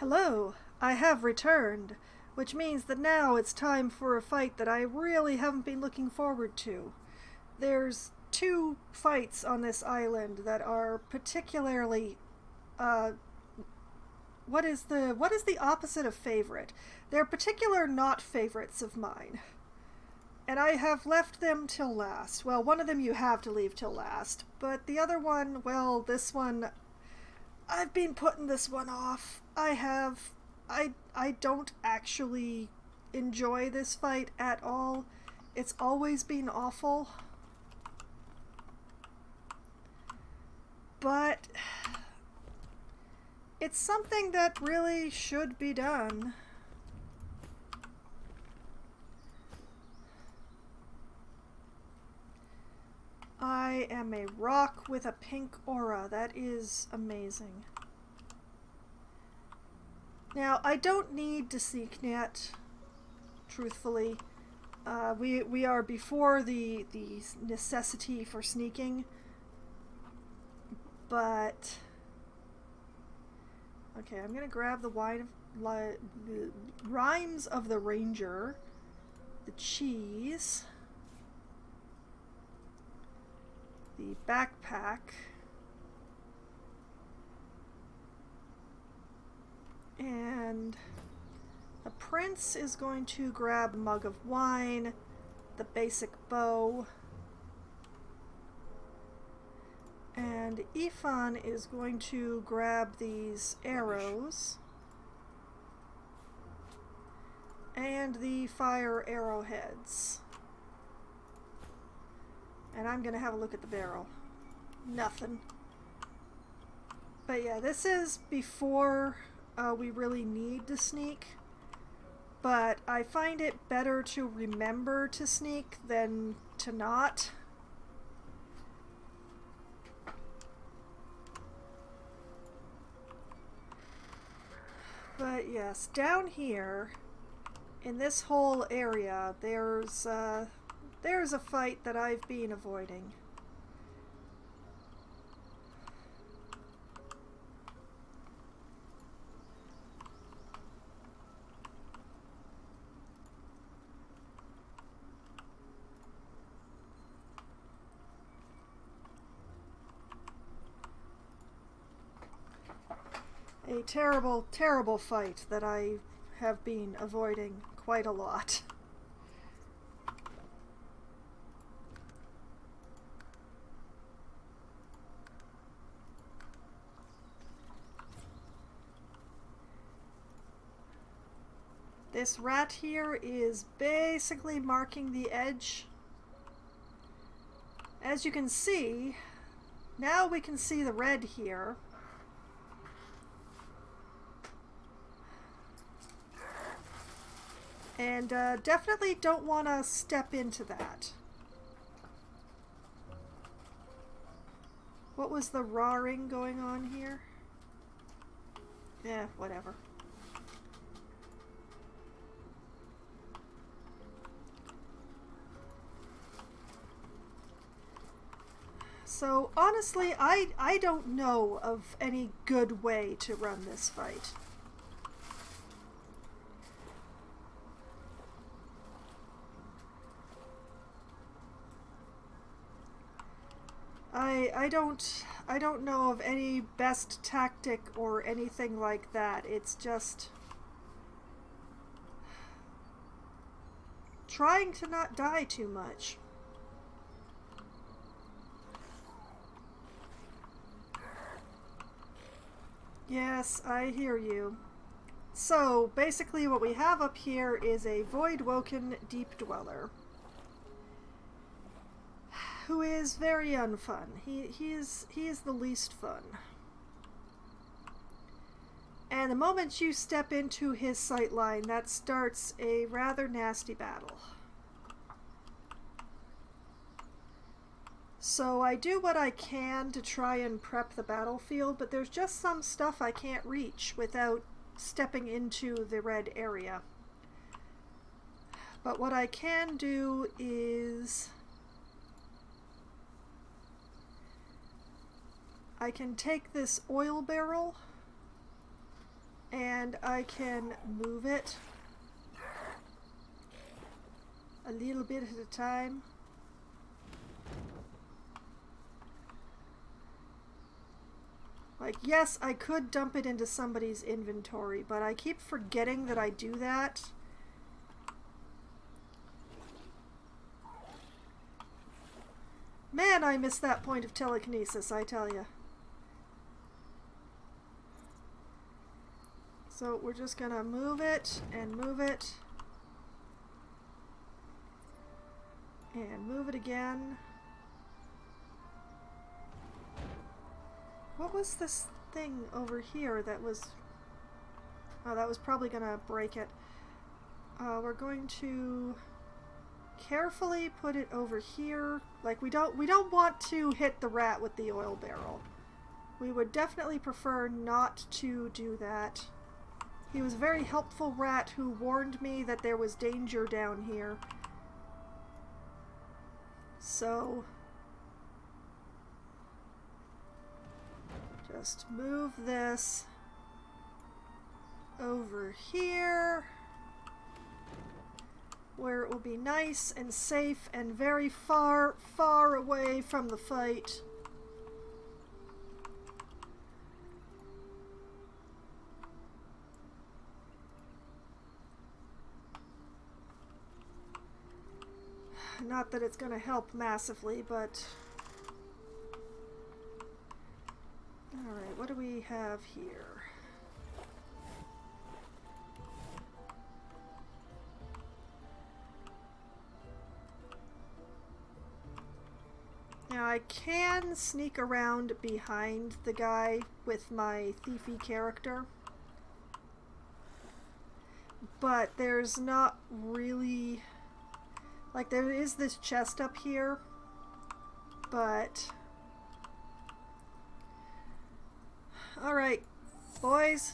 Hello, I have returned, which means that now it's time for a fight that I really haven't been looking forward to. There's two fights on this island that are particularly uh what is the opposite of favorite? They're particular not favorites of mine. And I have left them till last. Well, one of them you have to leave till last, but the other one, well, this one I've been putting this one off. I don't actually enjoy this fight at all. It's always been awful. But it's something that really should be done. I am a rock with a pink aura. That is amazing. Now, I don't need to sneak net, truthfully. We are before the necessity for sneaking. But okay, I'm gonna grab the the Rhymes of the Ranger, the cheese, the backpack, and the prince is going to grab a mug of wine, the basic bow, and Ifan is going to grab these arrows and the fire arrowheads. And I'm gonna have a look at the barrel. Nothing. But yeah, this is before we really need to sneak. But I find it better to remember to sneak than to not. But yes, down here in this whole area, there's a fight that I've been avoiding. A terrible, terrible fight that I have been avoiding quite a lot. This rat here is basically marking the edge. As you can see, now we can see the red here. And definitely don't want to step into that. What was the roaring going on here? Yeah, whatever. So honestly, I don't know of any good way to run this fight. I don't know of any best tactic or anything like that. It's just trying to not die too much. Yes, I hear you. So basically what we have up here is a Void-Woken Deep Dweller, who is very unfun. He is the least fun. And the moment you step into his sightline, that starts a rather nasty battle. So I do what I can to try and prep the battlefield, but there's just some stuff I can't reach without stepping into the red area. But what I can do is I can take this oil barrel and I can move it a little bit at a time. Like, yes, I could dump it into somebody's inventory, but I keep forgetting that I do that. Man, I miss that point of telekinesis, I tell ya. So we're just gonna move it and move it. And move it again. What was this thing over here that was... Oh, that was probably gonna break it. We're going to carefully put it over here. Like, we don't want to hit the rat with the oil barrel. We would definitely prefer not to do that. He was a very helpful rat who warned me that there was danger down here. So just move this over here where it will be nice and safe and very far, far away from the fight. Not that it's going to help massively, but... Alright, what do we have here? Now I can sneak around behind the guy with my thiefy character, but there's not really... Like, there is this chest up here, but... Alright, boys.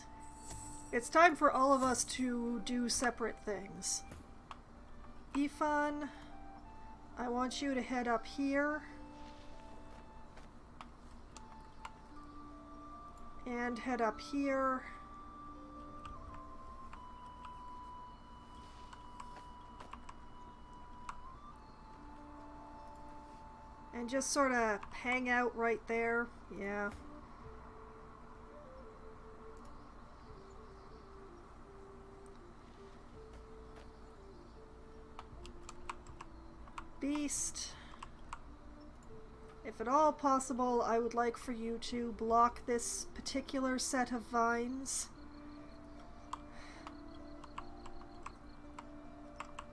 It's time for all of us to do separate things. Ifan, I want you to head up here. And head up here. And just sort of hang out right there. Yeah. Beast. If at all possible, I would like for you to block this particular set of vines.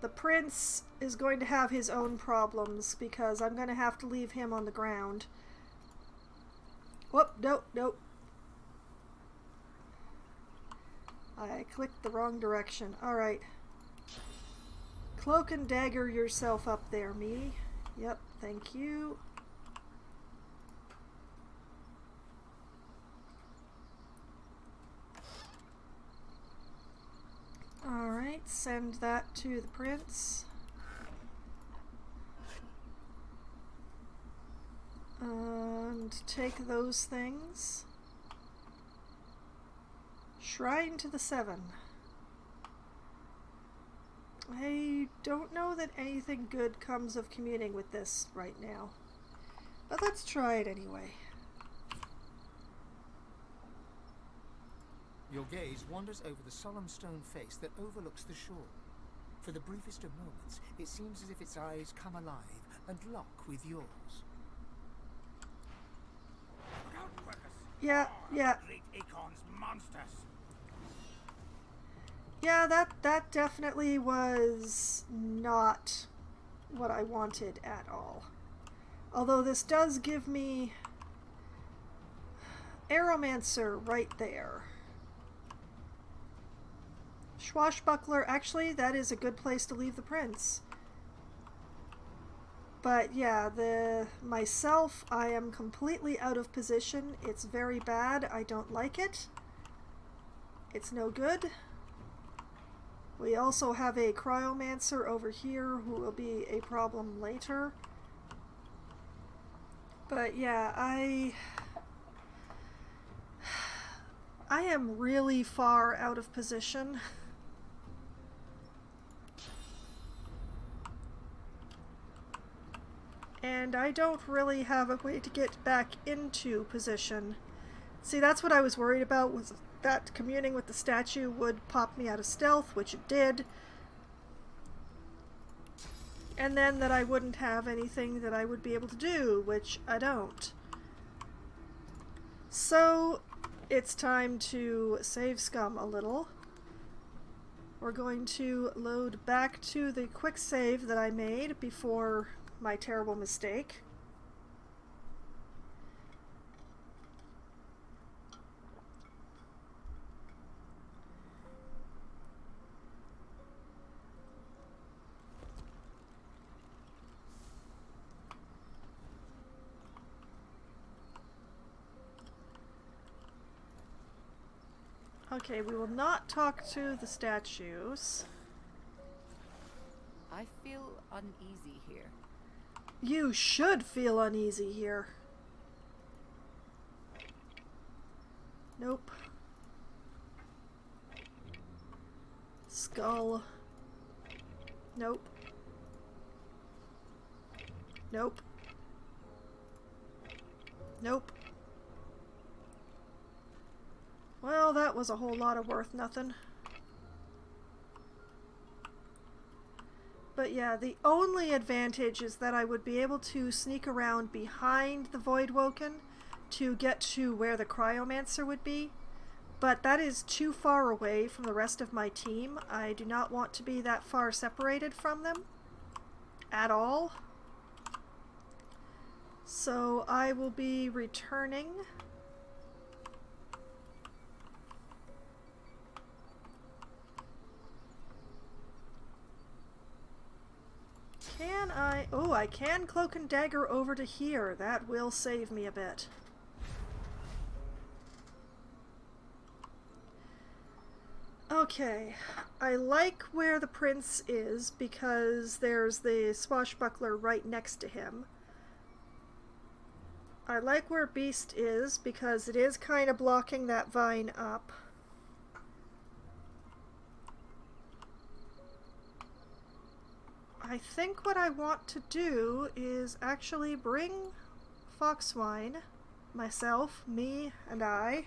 The prince is going to have his own problems because I'm going to have to leave him on the ground. Whoop, nope, nope. I clicked the wrong direction. Alright. Cloak and dagger yourself up there, me. Yep, thank you. Alright, send that to the prince. And take those things. Shrine to the Seven. I don't know that anything good comes of communing with this right now. But let's try it anyway. Your gaze wanders over the solemn stone face that overlooks the shore. For the briefest of moments, it seems as if its eyes come alive and lock with yours. Yeah. Great Acorn's monsters. Yeah, that definitely was not what I wanted at all. Although this does give me Aeromancer right there. Swashbuckler, actually, that is a good place to leave the prince. But yeah, myself, I am completely out of position. It's very bad. I don't like it. It's no good. We also have a Cryomancer over here who will be a problem later. But yeah, I am really far out of position. And I don't really have a way to get back into position. See, that's what I was worried about, was that communing with the statue would pop me out of stealth, which it did. And then that I wouldn't have anything that I would be able to do, which I don't. So, it's time to save scum a little. We're going to load back to the quick save that I made before my terrible mistake. Okay, we will not talk to the statues. I feel uneasy here. You should feel uneasy here. Nope. Skull. Nope. Nope. Nope. Well, that was a whole lot of worth nothing. But yeah, the only advantage is that I would be able to sneak around behind the Voidwoken to get to where the Cryomancer would be. But that is too far away from the rest of my team. I do not want to be that far separated from them at all. So I will be returning. Can I... Oh, I can cloak and dagger over to here. That will save me a bit. Okay. I like where the prince is because there's the swashbuckler right next to him. I like where Beast is because it is kind of blocking that vine up. I think what I want to do is actually bring Foxwine, myself, me and I,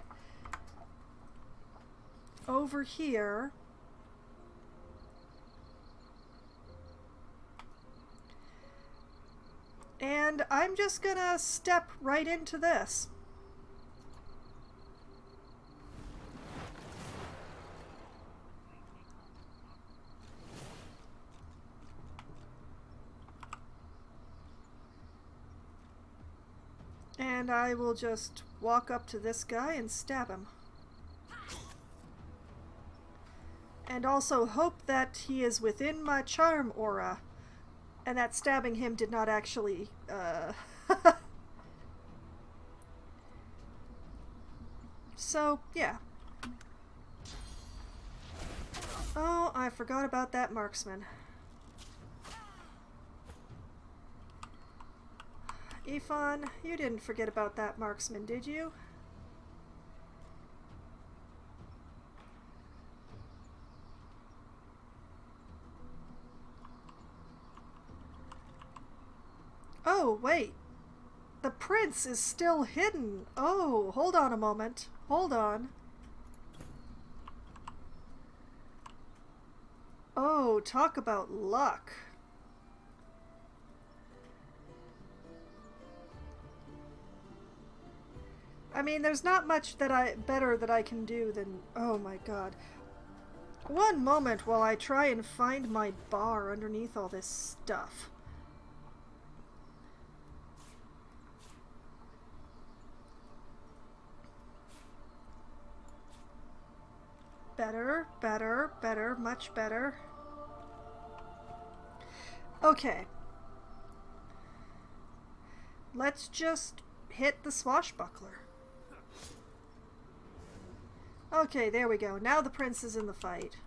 over here. And I'm just gonna step right into this. And I will just walk up to this guy and stab him. And also hope that he is within my charm aura. And that stabbing him did not actually, So, yeah. Oh, I forgot about that marksman. Ifan, you didn't forget about that marksman, did you? Oh, wait. The prince is still hidden. Oh, hold on a moment. Hold on. Oh, talk about luck. I mean, there's not much better that I can do than... Oh my god. One moment while I try and find my bar underneath all this stuff. Better, better, better, much better. Okay. Let's just hit the swashbuckler. Okay, there we go. Now the prince is in the fight.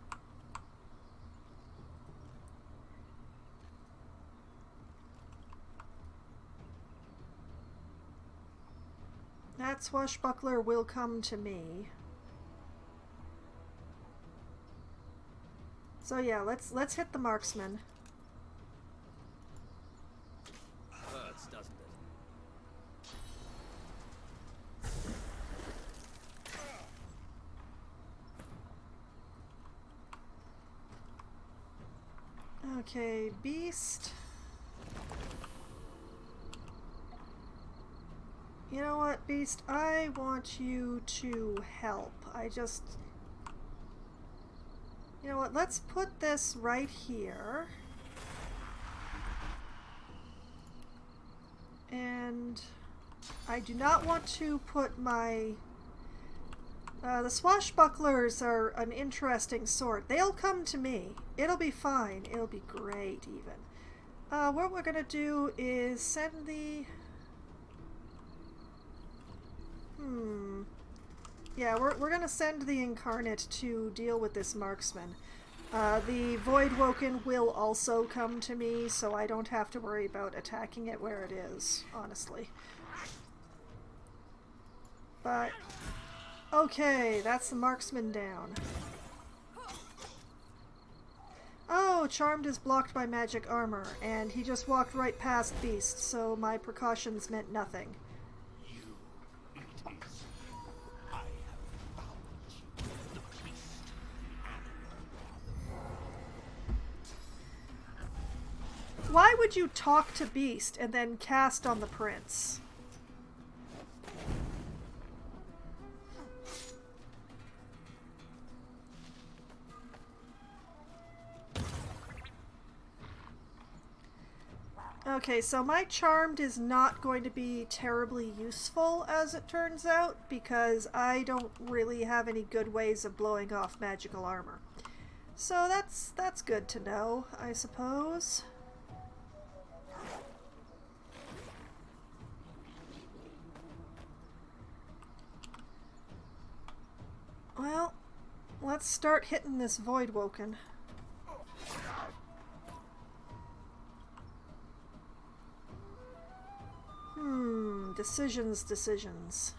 That swashbuckler will come to me. So yeah, let's hit the marksman. Hurts, doesn't it? Okay, beast. You know what, beast? I want you to help. You know what? Let's put this right here. And I do not want to put my... the swashbucklers are an interesting sort. They'll come to me. It'll be fine. It'll be great, even. What we're gonna do is send the... Yeah, we're gonna send the Incarnate to deal with this marksman. The Voidwoken will also come to me, so I don't have to worry about attacking it where it is, honestly. But, okay, that's the marksman down. Oh, Charmed is blocked by magic armor, and he just walked right past Beast, so my precautions meant nothing. Why would you talk to Beast and then cast on the prince? Okay, so my Charmed is not going to be terribly useful, as it turns out, because I don't really have any good ways of blowing off magical armor. So that's good to know, I suppose. Well, let's start hitting this Voidwoken. Decisions.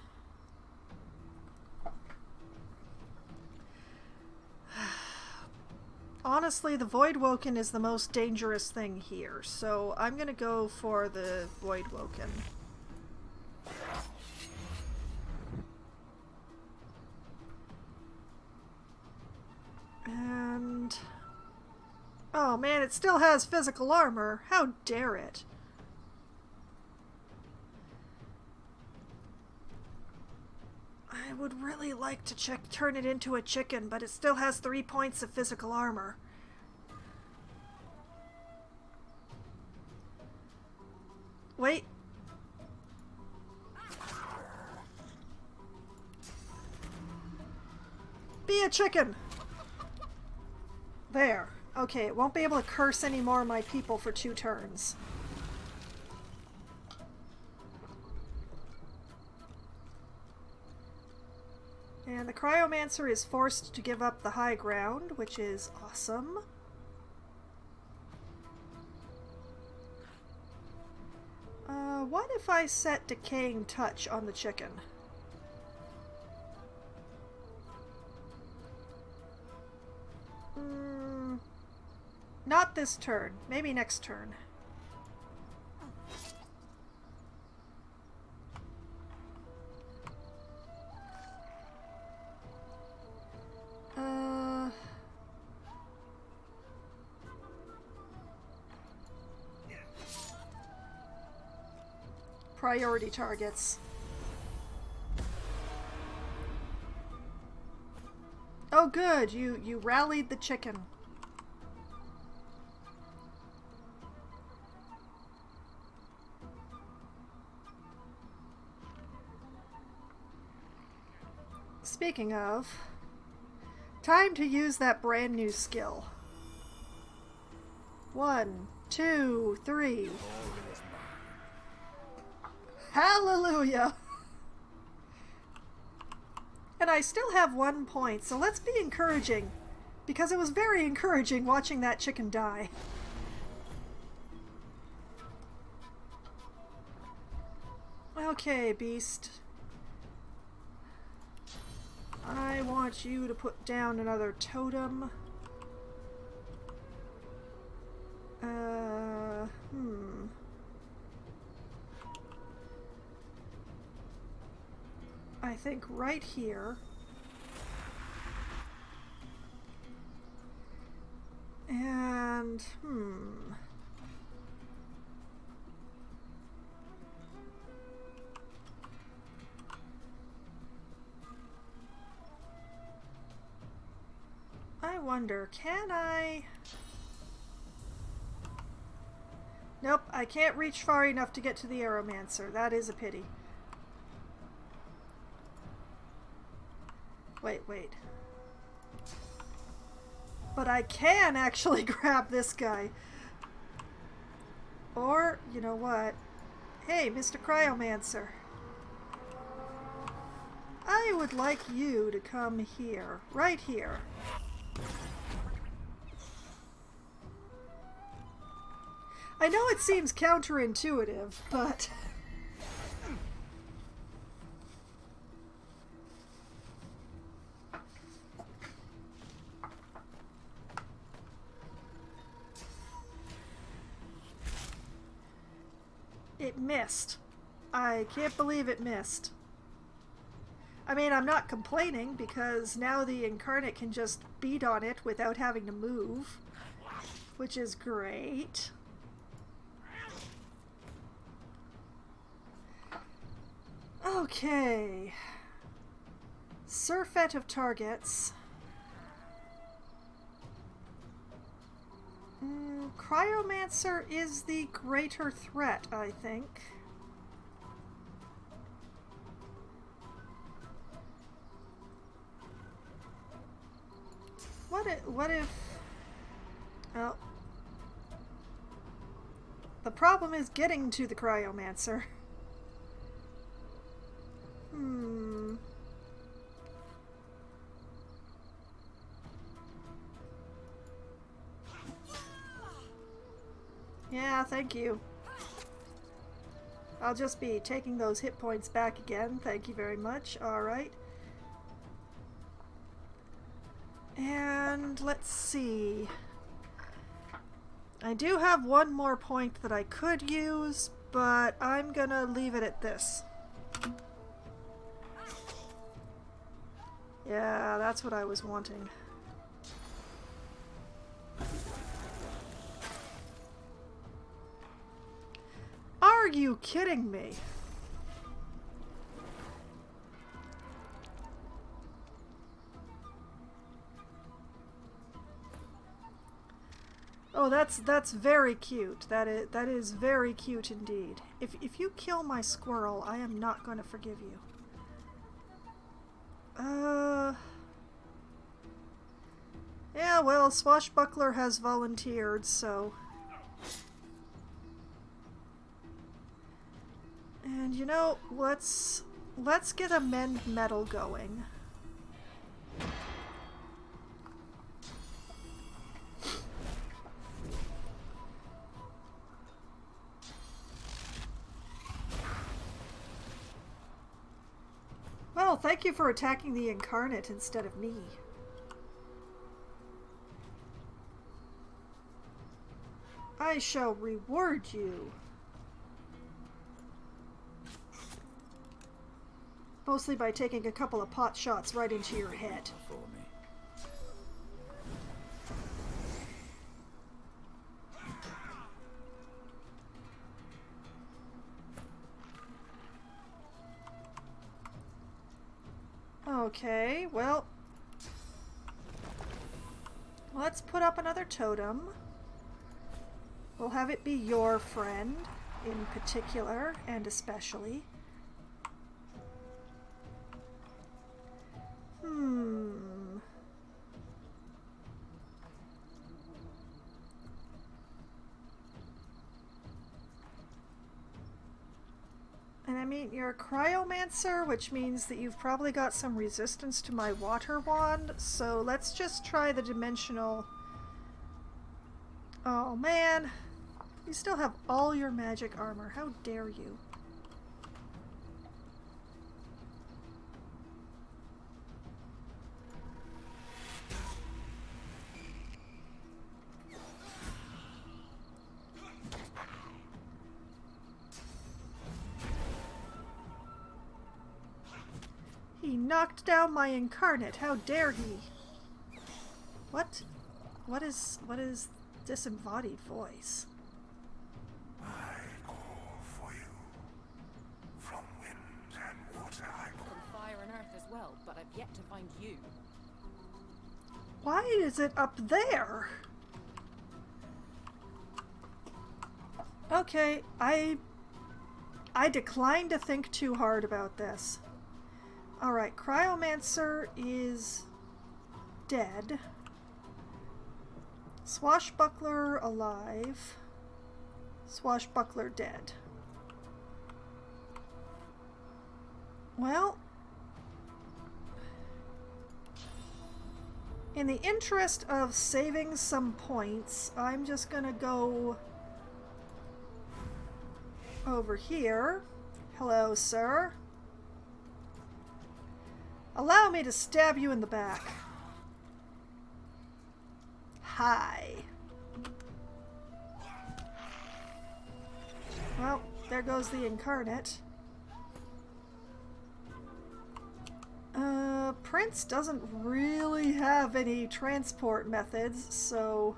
Honestly, the Voidwoken is the most dangerous thing here, so I'm gonna go for the Voidwoken. And... oh man, it still has physical armor. How dare it? I would really like to turn it into a chicken, but it still has 3 points of physical armor. Wait. Be a chicken! There. Okay, it won't be able to curse any more of my people for 2 turns. And the Cryomancer is forced to give up the high ground, which is awesome. What if I set Decaying Touch on the chicken? Not this turn. Maybe next turn. Priority targets. Oh good, you rallied the chicken. Speaking of, time to use that brand new skill. 1, 2, 3. Hallelujah! And I still have 1 point, so let's be encouraging, because it was very encouraging watching that chicken die. Okay, Beast. I want you to put down another totem. Hmm. I think right here. And, I wonder, can I... Nope, I can't reach far enough to get to the Aeromancer. That is a pity. Wait. But I can actually grab this guy. Or, you know what? Hey, Mr. Cryomancer. I would like you to come here. Right here. I know it seems counterintuitive, but... It missed. I can't believe it missed. I mean, I'm not complaining because now the Incarnate can just beat on it without having to move, which is great. Okay. Surfeit of targets. Cryomancer is the greater threat, I think. What if... Oh. The problem is getting to the Cryomancer. Yeah, thank you. I'll just be taking those hit points back again. Thank you very much. Alright. And let's see. I do have one more point that I could use, but I'm gonna leave it at this. Yeah, that's what I was wanting. Are you kidding me? Oh, that's very cute. That is very cute indeed. If you kill my squirrel, I am not going to forgive you. Yeah, well, Swashbuckler has volunteered, so... And you know, let's get a mend metal going. Well, thank you for attacking the Incarnate instead of me. I shall reward you. Mostly by taking a couple of pot shots right into your head. Okay, well, let's put up another totem. We'll have it be your friend in particular and especially. And I mean, you're a Cryomancer, which means that you've probably got some resistance to my water wand, so let's just try the dimensional... Oh man! You still have all your magic armor. How dare you? knocked down my incarnate. How dare he? What? What is disembodied voice? I call for you. From wind and water I call. From fire and earth as well, but I've yet to find you. Why is it up there? Okay, I decline to think too hard about this. Alright, Cryomancer is dead. Swashbuckler alive. Swashbuckler dead. Well, in the interest of saving some points, I'm just gonna go over here. Hello, sir. Allow me to stab you in the back. Hi. Well, there goes the incarnate. Prince doesn't really have any transport methods, so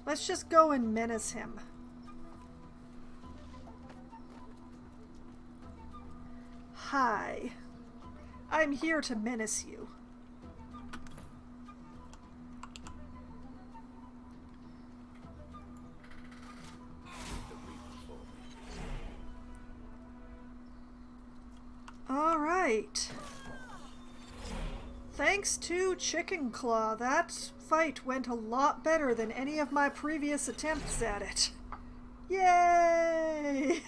let's just go and menace him. Hi. I'm here to menace you. Alright. Thanks to Chicken Claw, that fight went a lot better than any of my previous attempts at it. Yay!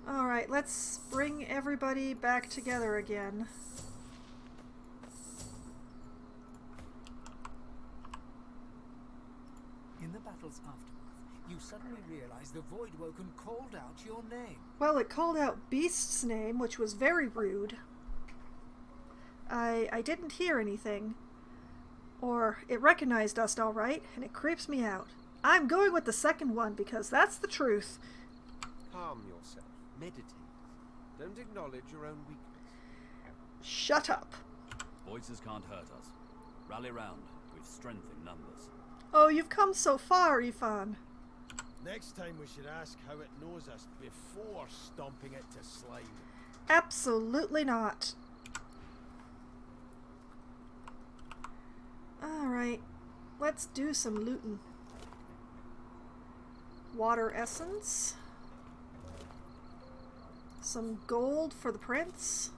Alright, let's bring everybody back together again. In the battle's aftermath, you suddenly realize the Voidwoken called out your name. Well, it called out Beast's name, which was very rude. I didn't hear anything. Or, it recognized us all right, and it creeps me out. I'm going with the second one, because that's the truth. Calm yourself. Meditate. Don't acknowledge your own weakness. Shut up. Voices can't hurt us. Rally round. We've strength in numbers. Oh, you've come so far, Ifan. Next time we should ask how it knows us before stomping it to slime. Absolutely not. Alright, let's do some looting. Water essence. Some gold for the prince.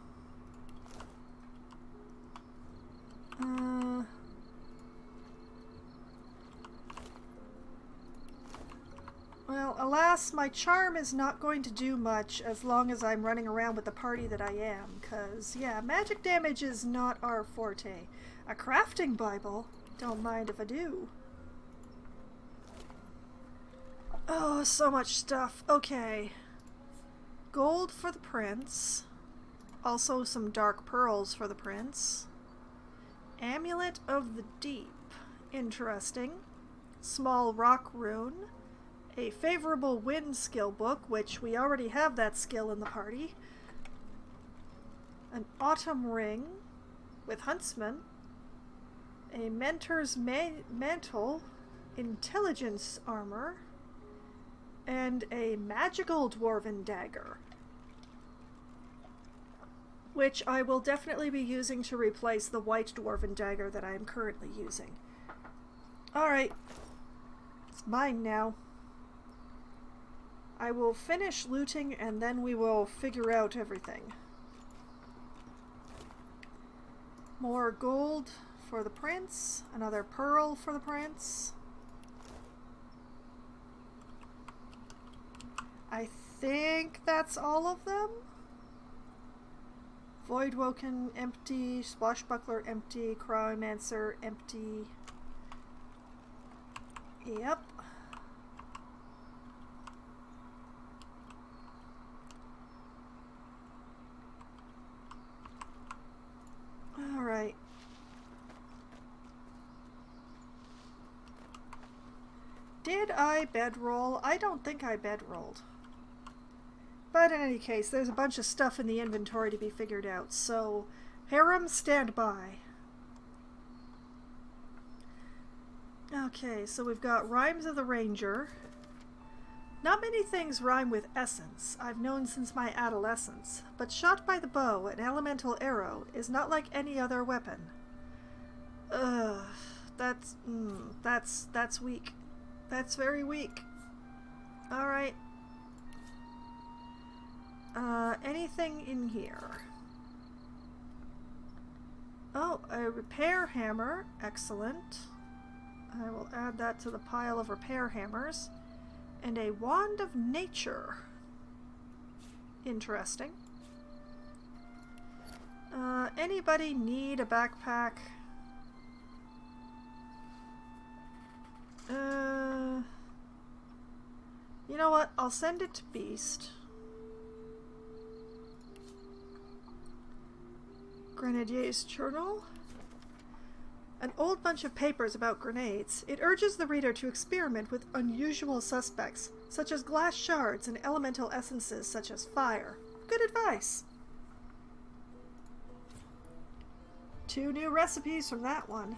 Well, alas, my charm is not going to do much as long as I'm running around with the party that I am, 'cause, yeah, magic damage is not our forte. A crafting Bible? Don't mind if I do. Oh, so much stuff. Okay. Gold for the prince. Also some dark pearls for the prince. Amulet of the Deep. Interesting. Small rock rune. A favorable wind skill book, which we already have that skill in the party. An autumn ring with huntsman. A mentor's mantle. Intelligence armor. And a magical dwarven dagger, which I will definitely be using to replace the white dwarven dagger that I am currently using. Alright, it's mine now. I will finish looting and then we will figure out everything. More gold for the prince, another pearl for the prince. I think that's all of them. Voidwoken, empty. Swashbuckler, empty. Cryomancer, empty. Yep. Alright. Did I bedroll? I don't think I bedrolled. But in any case, there's a bunch of stuff in the inventory to be figured out, so harem, stand by. Okay, so we've got Rhymes of the Ranger. Not many things rhyme with essence, I've known since my adolescence, but shot by the bow, an elemental arrow, is not like any other weapon. Ugh, that's weak. That's very weak. Alright. Anything in here? Oh, a repair hammer. Excellent. I will add that to the pile of repair hammers. And a wand of nature. Interesting. Anybody need a backpack? You know what? I'll send it to Beast. Grenadier's Journal. An old bunch of papers about grenades. It urges the reader to experiment with unusual suspects, such as glass shards and elemental essences such as fire. Good advice. 2 new recipes from that one.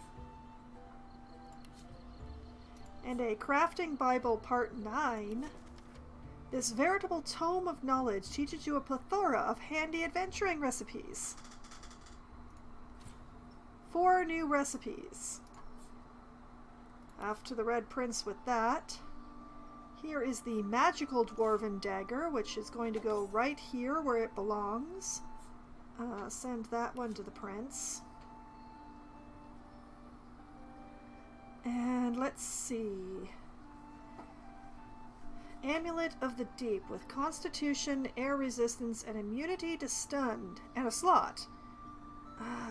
And a Crafting Bible Part 9. This veritable tome of knowledge teaches you a plethora of handy adventuring recipes. 4 new recipes. Off to the Red Prince with that. Here is the Magical Dwarven Dagger, which is going to go right here where it belongs. Send that one to the Prince. And let's see. Amulet of the Deep with Constitution, Air Resistance, and Immunity to Stunned, and a slot.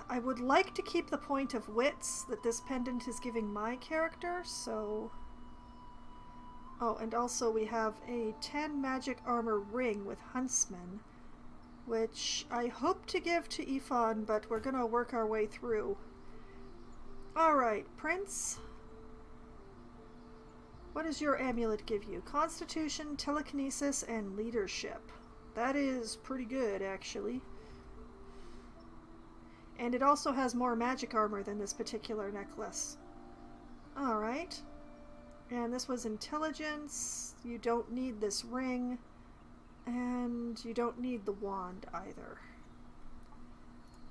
I would like to keep the point of wits that this pendant is giving my character, so... Oh, and also we have a 10 magic armor ring with Huntsman, which I hope to give to Ifan, but we're gonna work our way through. Alright, Prince. What does your amulet give you? Constitution, Telekinesis, and Leadership. That is pretty good, actually. And it also has more magic armor than this particular necklace. Alright. And this was intelligence. You don't need this ring. And you don't need the wand either.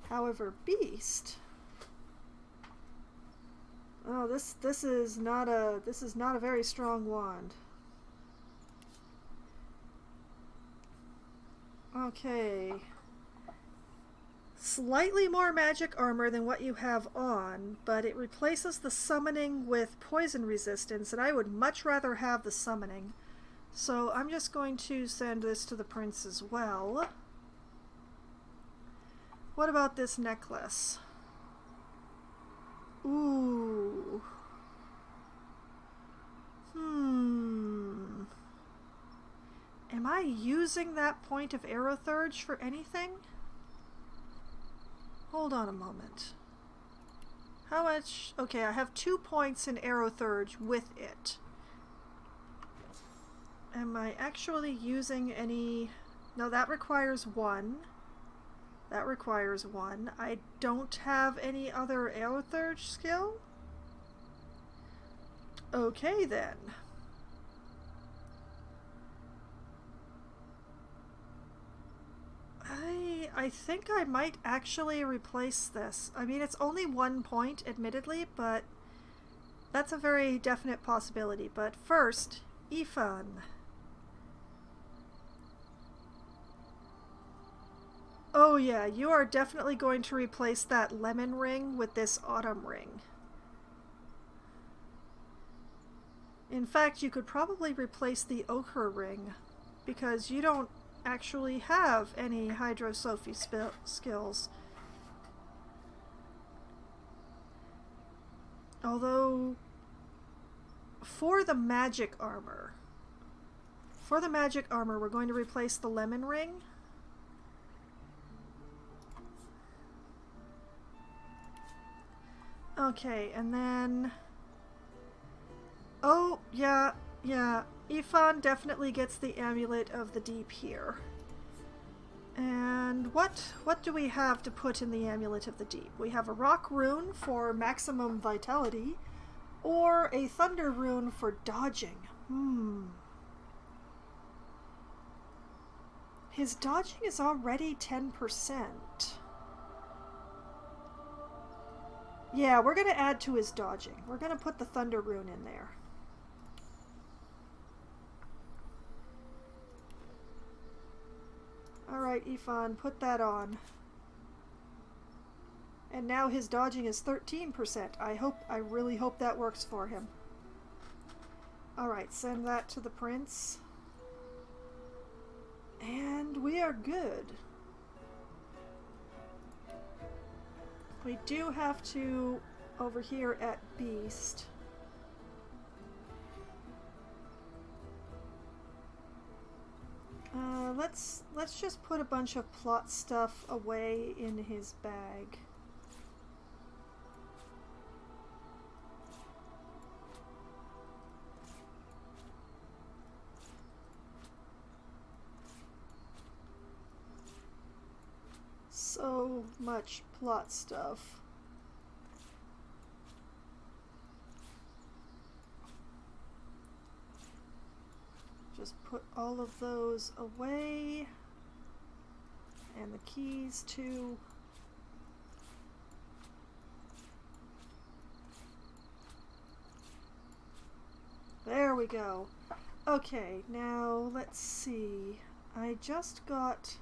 However, Beast... Oh, this is not a very strong wand. Okay. Slightly more magic armor than what you have on, but it replaces the summoning with poison resistance, and I would much rather have the summoning. So I'm just going to send this to the Prince as well. What about this necklace? Ooh. Am I using that point of Aerothurge for anything? Hold on a moment. How much? Okay, I have 2 points in Aerothurge with it. Am I actually using any... No, that requires 1. That requires 1. I don't have any other Aerothurge skill? Okay, then. I think I might actually replace this. I mean, it's only 1 point, admittedly, but that's a very definite possibility. But first, Ifan. Oh yeah, you are definitely going to replace that lemon ring with this autumn ring. In fact, you could probably replace the ochre ring, because you don't actually have any Hydrosophy skills. Although, for the magic armor, we're going to replace the lemon ring. Okay, and then... Oh, yeah. Ifan definitely gets the Amulet of the Deep here. And what do we have to put in the Amulet of the Deep? We have a rock rune for maximum vitality, or a thunder rune for dodging. His dodging is already 10%. Yeah, we're going to add to his dodging. We're going to put the thunder rune in there. Alright, Ifan, put that on. And now his dodging is 13%. I really hope that works for him. Alright, send that to the prince. And we are good. We do have to, over here at Beast, let's just put a bunch of plot stuff away in his bag. So much plot stuff. Just put all of those away. And the keys too. There we go. Okay, now let's see. I just got...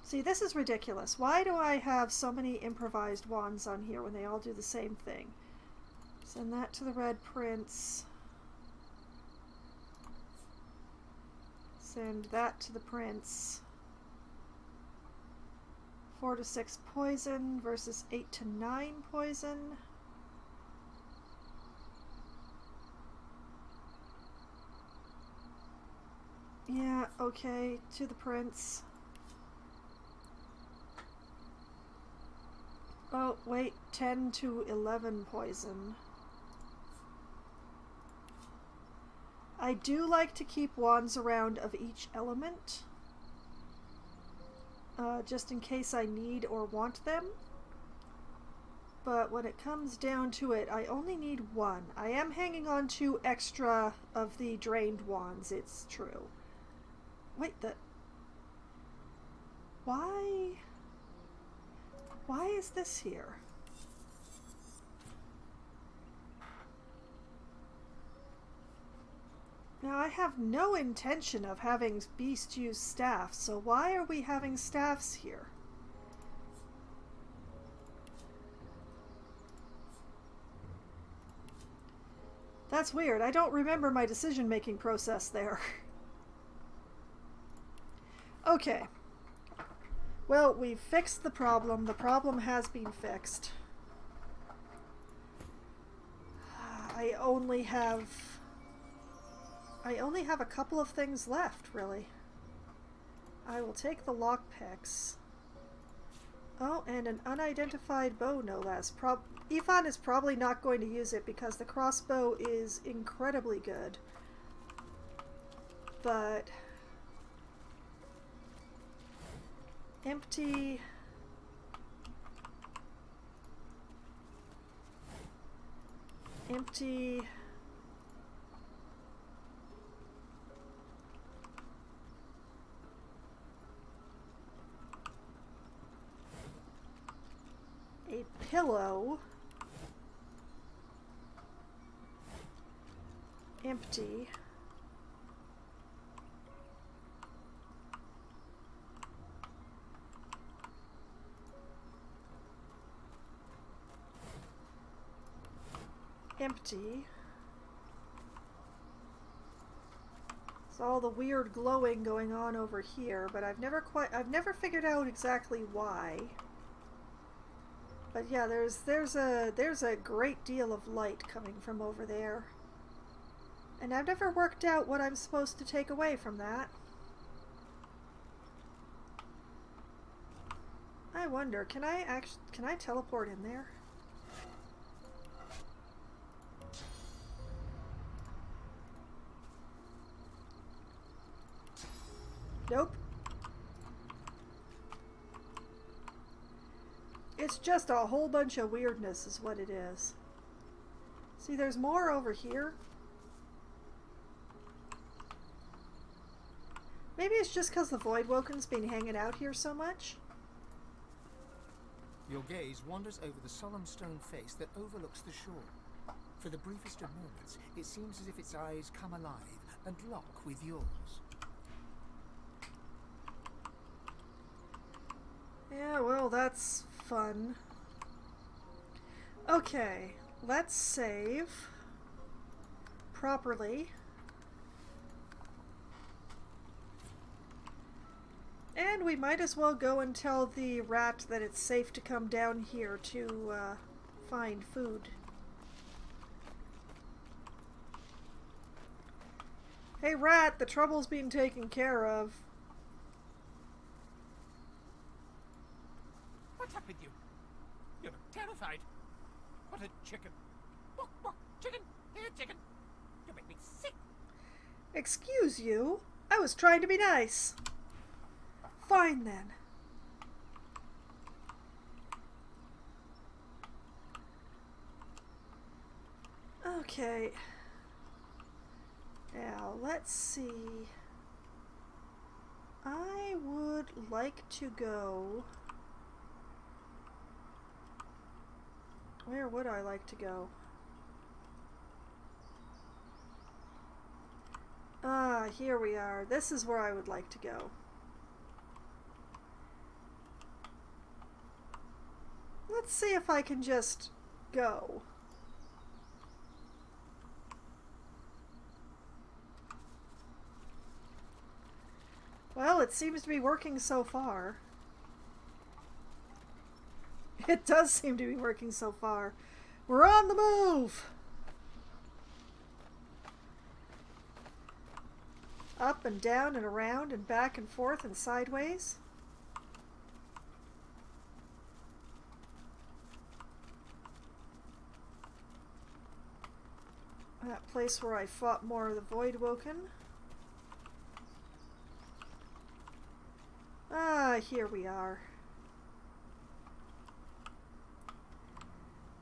See, this is ridiculous. Why do I have so many improvised wands on here when they all do the same thing? Send that to the Red Prince. Send that to the Prince. 4 to 6 poison versus 8 to 9 poison. Yeah, okay, to the Prince. Oh, wait, 10 to 11 poison. I do like to keep wands around of each element, just in case I need or want them. But when it comes down to it, I only need one. I am hanging on to extra of the drained wands, it's true. Wait, Why is this here? Now, I have no intention of having Beast use staffs, so why are we having staffs here? That's weird. I don't remember my decision-making process there. Okay. Well, we've fixed the problem. The problem has been fixed. I only have a couple of things left, really. I will take the lockpicks. Oh, and an unidentified bow, no less. Ifan is probably not going to use it because the crossbow is incredibly good. But... empty... empty... a pillow, empty, empty. It's all the weird glowing going on over here, but I've never figured out exactly why. But yeah, there's a great deal of light coming from over there. And I've never worked out what I'm supposed to take away from that. I wonder, can I teleport in there? Nope. It's just a whole bunch of weirdness is what it is. See, there's more over here. Maybe it's just because the Voidwoken's been hanging out here so much. Your gaze wanders over the solemn stone face that overlooks the shore. For the briefest of moments, it seems as if its eyes come alive and lock with yours. Yeah, well, that's fun. Okay, let's save properly. And we might as well go and tell the rat that it's safe to come down here to find food. Hey rat, the trouble's being taken care of. What's up with you? You look terrified. What a chicken. Walk, walk, chicken. Here, chicken. You make me sick. Excuse you? I was trying to be nice. Fine then. Okay. Now, let's see. I would like to go... Where would I like to go? Ah, here we are. This is where I would like to go. Let's see if I can just go. Well, it seems to be working so far. It does seem to be working so far. We're on the move! Up and down and around and back and forth and sideways. That place where I fought more of the Voidwoken. Ah, here we are.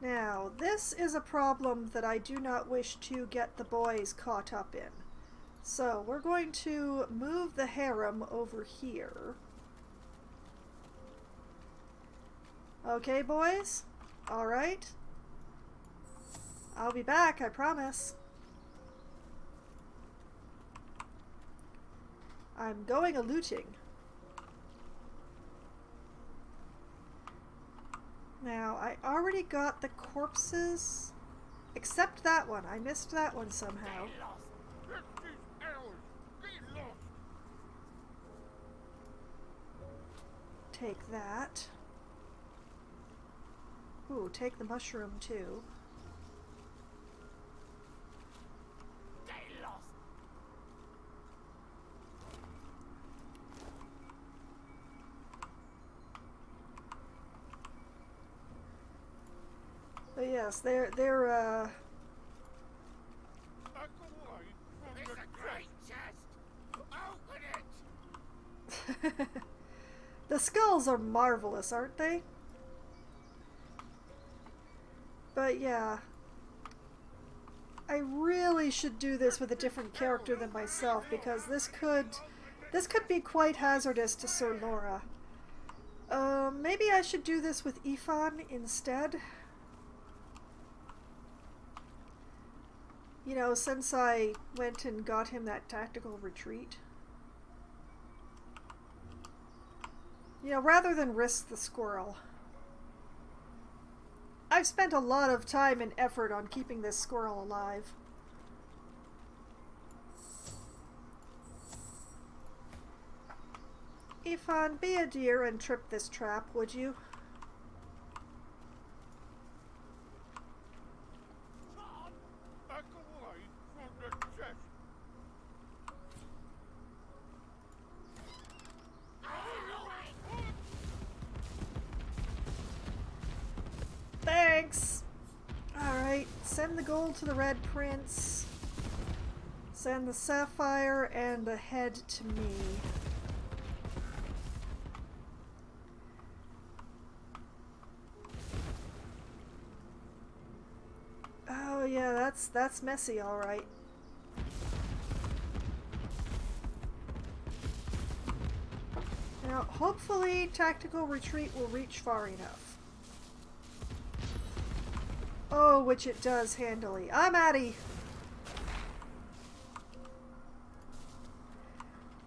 Now, this is a problem that I do not wish to get the boys caught up in. So, we're going to move the harem over here. Okay, boys? Alright. I'll be back, I promise. I'm going a-looting. Now, I already got the corpses, except that one. I missed that one somehow. Take that. Ooh, take the mushroom too. But yes, they're It's a great chest. Open it. The skulls are marvelous, aren't they? But yeah, I really should do this with a different character than myself, because this could be quite hazardous to Sir Laura. Maybe I should do this with Ifan instead. You know, since I went and got him that tactical retreat. You know, rather than risk the squirrel. I've spent a lot of time and effort on keeping this squirrel alive. Ifan, be a dear and trip this trap, would you? Thanks! Alright, send the gold to the Red Prince. Send the sapphire and the head to me. Yeah, that's messy, all right. Now, hopefully, tactical retreat will reach far enough. Oh, which it does handily. I'm Addie.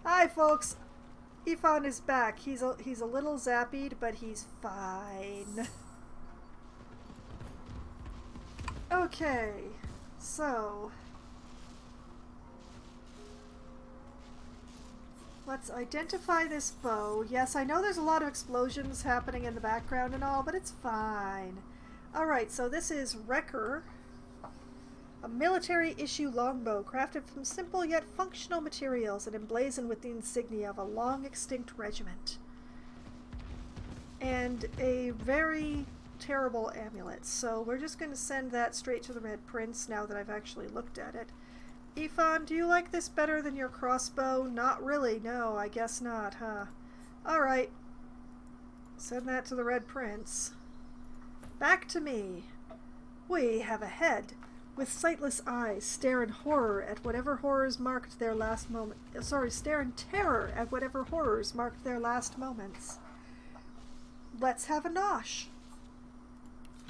Hi, folks. Ifan is back. He's a little zappied, but he's fine. Okay, so let's identify this bow. Yes, I know there's a lot of explosions happening in the background and all, but it's fine. Alright, so this is Wrecker, a military-issue longbow crafted from simple yet functional materials and emblazoned with the insignia of a long-extinct regiment. And a very terrible amulet, so we're just going to send that straight to the Red Prince now that I've actually looked at it. Ifan, do you like this better than your crossbow? Not really, no, I guess not, huh? Alright. Send that to the Red Prince. Back to me. We have a head with sightless eyes stare in horror at whatever horrors marked their last moment. Stare in terror at whatever horrors marked their last moments. Let's have a nosh.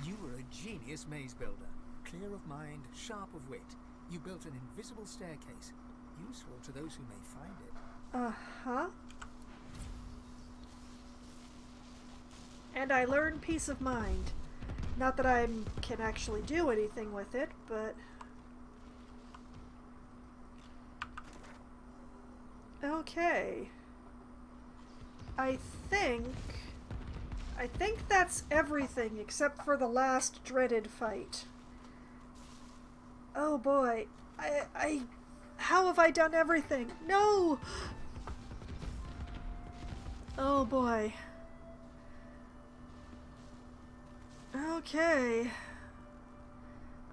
You were a genius maze builder. Clear of mind, sharp of wit. You built an invisible staircase. Useful to those who may find it. Uh-huh. And I learned peace of mind. Not that I can actually do anything with it, but... Okay. I think that's everything except for the last dreaded fight. Oh boy. How have I done everything? No! Oh boy. Okay.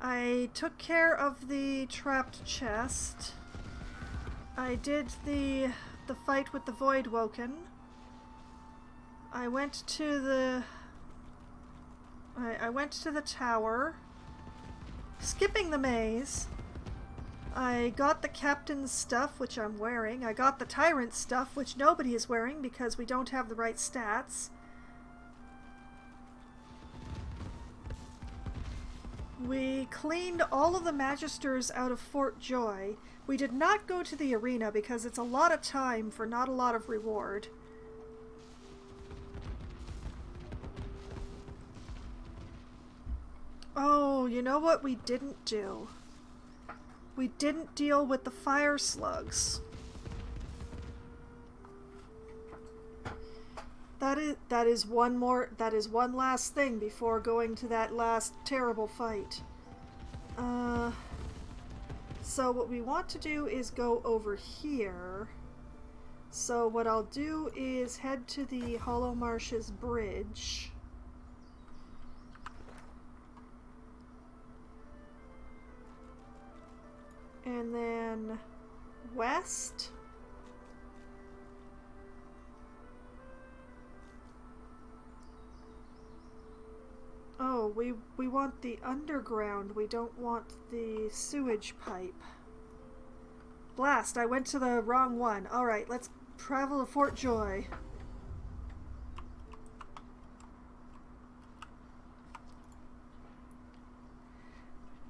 I took care of the trapped chest. I did the fight with the Void Woken. I went to the tower, skipping the maze. I got the captain's stuff, which I'm wearing. I got the tyrant's stuff, which nobody is wearing because we don't have the right stats. We cleaned all of the magisters out of Fort Joy. We did not go to the arena because it's a lot of time for not a lot of reward. Oh, you know what we didn't do? We didn't deal with the fire slugs. That is one last thing before going to that last terrible fight. So what we want to do is go over here. So what I'll do is head to the Hollow Marshes Bridge. And then west. Oh, we want the underground. We don't want the sewage pipe. Blast, I went to the wrong one. Alright, let's travel to Fort Joy.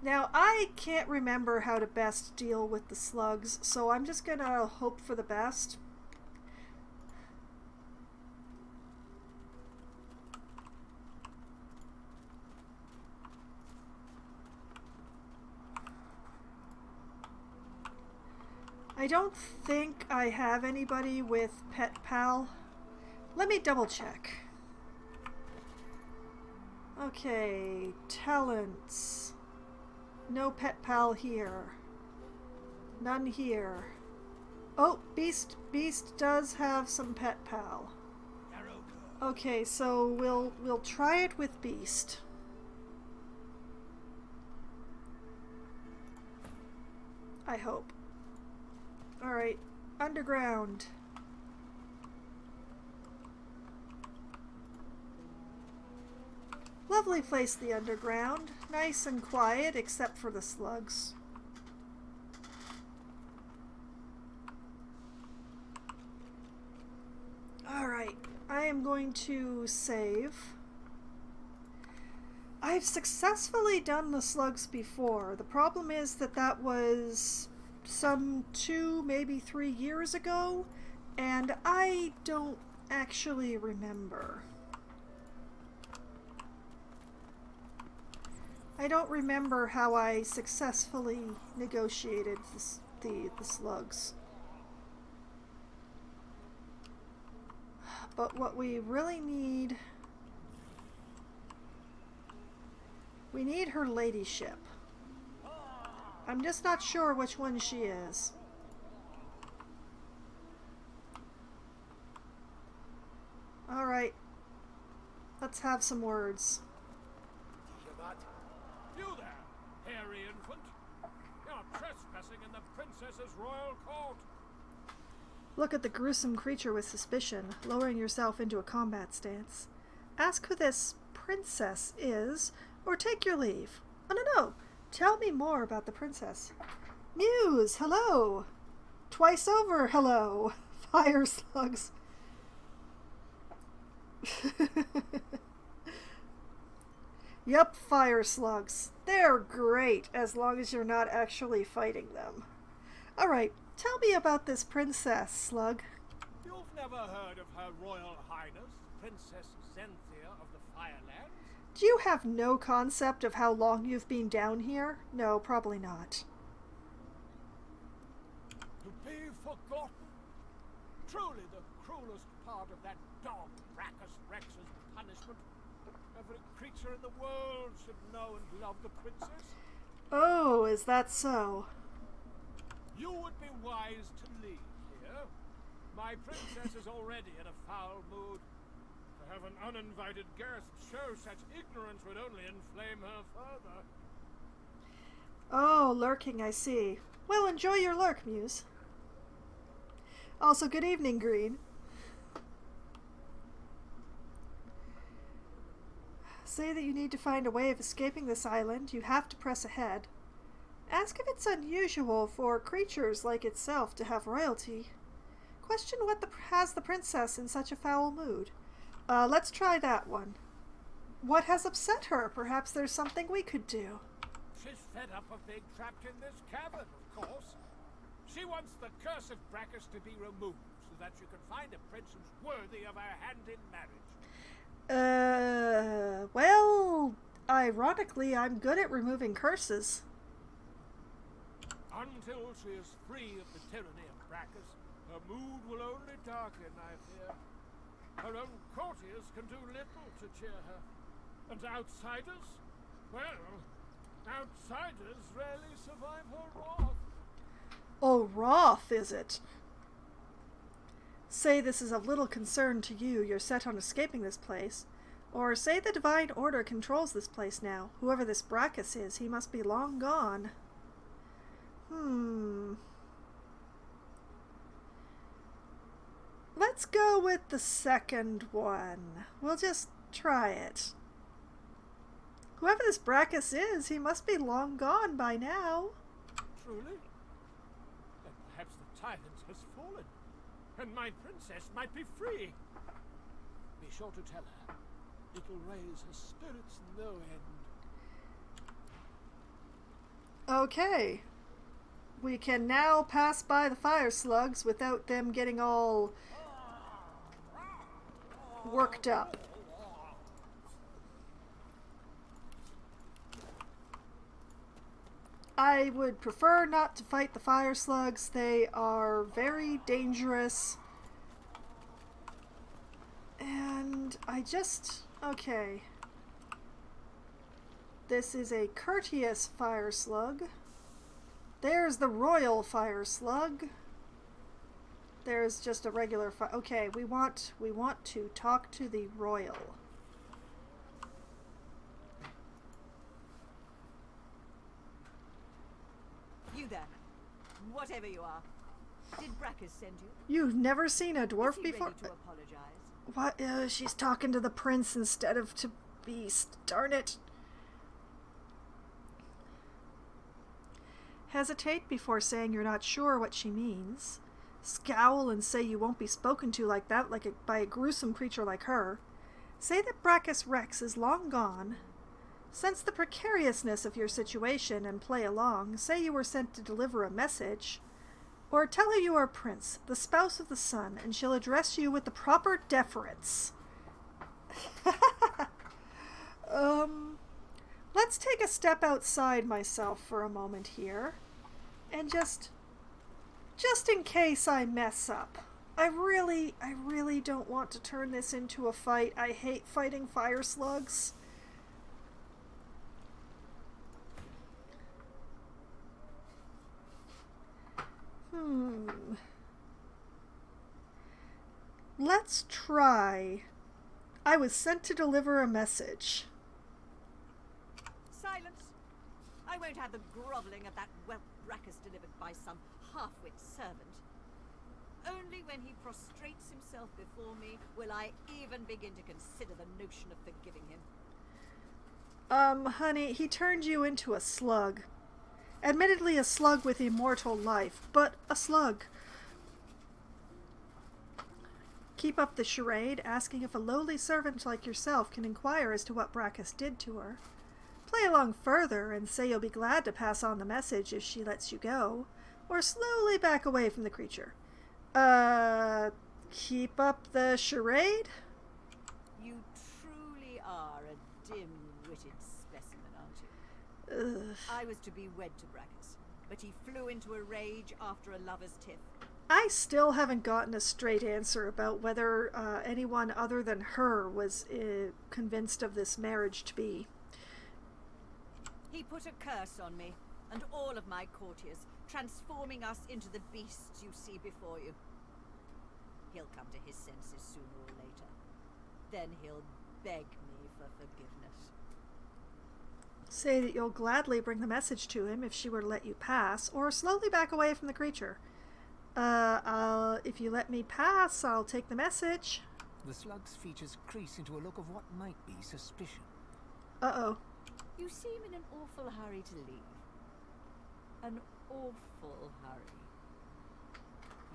Now, I can't remember how to best deal with the slugs, so I'm just gonna hope for the best. I don't think I have anybody with Pet Pal. Let me double check. Okay, talents. No Pet Pal here. None here. Oh, Beast does have some Pet Pal. Okay, so we'll try it with Beast. I hope. Alright, underground. lovely place, the underground. Nice and quiet, except for the slugs. Alright, I am going to save. I've successfully done the slugs before. The problem is that that was some 2, maybe 3 years ago, and I don't actually remember. I don't remember how I successfully negotiated the slugs. But what we really need... We need her ladyship. I'm just not sure which one she is. Alright. Let's have some words. You there, hairy infant. You're trespassing in the princess's royal court. Look at the gruesome creature with suspicion, lowering yourself into a combat stance. Ask who this princess is, or take your leave. Oh, no. Tell me more about the princess. Muse, hello. Twice over, hello. Fire slugs. Yup, fire slugs. They're great, as long as you're not actually fighting them. Alright, tell me about this princess, Slug. You've never heard of Her Royal Highness, Princess Zenthia of the Firelands? Do you have no concept of how long you've been down here? No, probably not. To be forgotten? Truly the cruelest part of that dog Brachus Rex's punishment. Every creature in the world should know and love the princess. Oh, is that so? You would be wise to leave here. My princess is already in a foul mood. To have an uninvited guest show such ignorance would only inflame her further. Oh, lurking, I see. Well, enjoy your lurk, Muse. Also, good evening, Green. Say that you need to find a way of escaping this island. You have to press ahead. Ask if it's unusual for creatures like itself to have royalty. Question what has the princess in such a foul mood. Let's try that one. What has upset her? Perhaps there's something we could do. She's fed up of being trapped in this cavern, of course. She wants the curse of Brachus to be removed so that she can find a princess worthy of her hand in marriage. Well, ironically, I'm good at removing curses. Until she is free of the tyranny of Brachus, her mood will only darken, I fear. Her own courtiers can do little to cheer her. And outsiders? Well, outsiders rarely survive her wrath. Oh, wrath, is it? Say this is of little concern to you, you're set on escaping this place. Or say the Divine Order controls this place now. Whoever this Brachus is, he must be long gone. Let's go with the second one. We'll just try it. Whoever this Brachus is, he must be long gone by now. Truly? Then perhaps the tyrant has fallen, and my princess might be free. Be sure to tell her. It'll raise her spirits no end. Okay. We can now pass by the fire slugs without them getting all worked up. I would prefer not to fight the fire slugs. They are very dangerous. And okay. This is a courteous fire slug. There's the royal fire slug. There's just a regular fire. Okay, we want to talk to the royal. You there, whatever you are. Did Brachus send you? You've never seen a dwarf Is he before? ready to apologize? What? She's talking to the prince instead of to beast. Darn it. Hesitate before saying you're not sure what she means. Scowl and say you won't be spoken to like that by a gruesome creature like her. Say that Brachus Rex is long gone. Sense the precariousness of your situation and play along. Say you were sent to deliver a message. Or tell her you are Prince, the spouse of the sun, and she'll address you with the proper deference. Let's take a step outside myself for a moment here. And just in case I mess up. I really don't want to turn this into a fight. I hate fighting fire slugs. Let's try. I was sent to deliver a message. Silence! I won't have the grovelling of that whelp Brachus delivered by some half-wit servant. Only when he prostrates himself before me will I even begin to consider the notion of forgiving him. Honey, he turned you into a slug. Admittedly a slug with immortal life, but a slug. Keep up the charade, asking if a lowly servant like yourself can inquire as to what Brachus did to her. Play along further and say you'll be glad to pass on the message if she lets you go, or slowly back away from the creature. Keep up the charade? You truly are a dim-witted specimen, aren't you? Ugh. I was to be wed to Brachus, but he flew into a rage after a lover's tiff. I still haven't gotten a straight answer about whether anyone other than her was convinced of this marriage to be. He put a curse on me, and all of my courtiers, transforming us into the beasts you see before you. He'll come to his senses sooner or later. Then he'll beg me for forgiveness. Say that you'll gladly bring the message to him if she were to let you pass, or slowly back away from the creature. If you let me pass, I'll take the message. The slug's features crease into a look of what might be suspicion. Uh-oh. You seem in an awful hurry to leave. An awful hurry.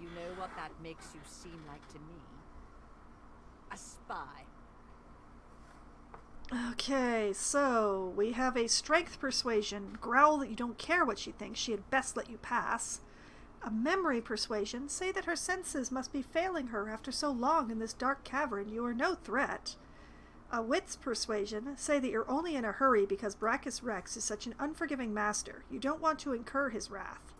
You know what that makes you seem like to me? A spy. Okay, so we have a strength persuasion. Growl that you don't care what she thinks. She had best let you pass. A memory persuasion. Say that her senses must be failing her after so long in this dark cavern. You are no threat. A wits persuasion. Say that you're only in a hurry because Brachus Rex is such an unforgiving master. You don't want to incur his wrath.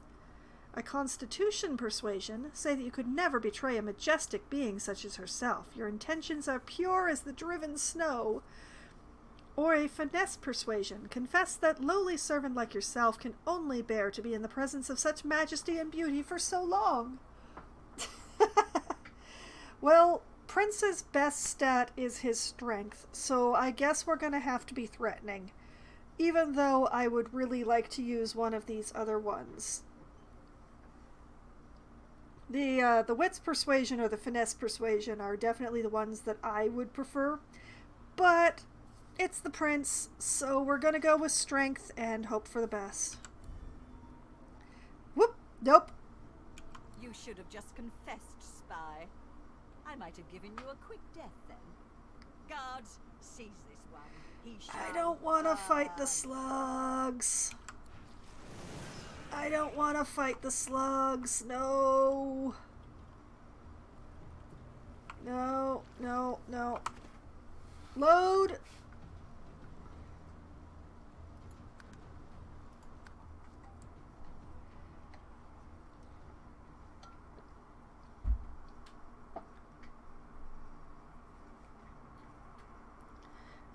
A constitution persuasion. Say that you could never betray a majestic being such as herself. Your intentions are pure as the driven snow. Or a finesse persuasion. Confess that lowly servant like yourself can only bear to be in the presence of such majesty and beauty for so long. Well, Prince's best stat is his strength, so I guess we're going to have to be threatening. Even though I would really like to use one of these other ones. The wits persuasion or the finesse persuasion are definitely the ones that I would prefer. But it's the prince, so we're gonna go with strength and hope for the best. Whoop! Nope. You should have just confessed, spy. I might have given you a quick death then. Guards, seize this one. He shall I don't want to fight the die. slugs. I don't want to fight the slugs. No. No, no, no. Load!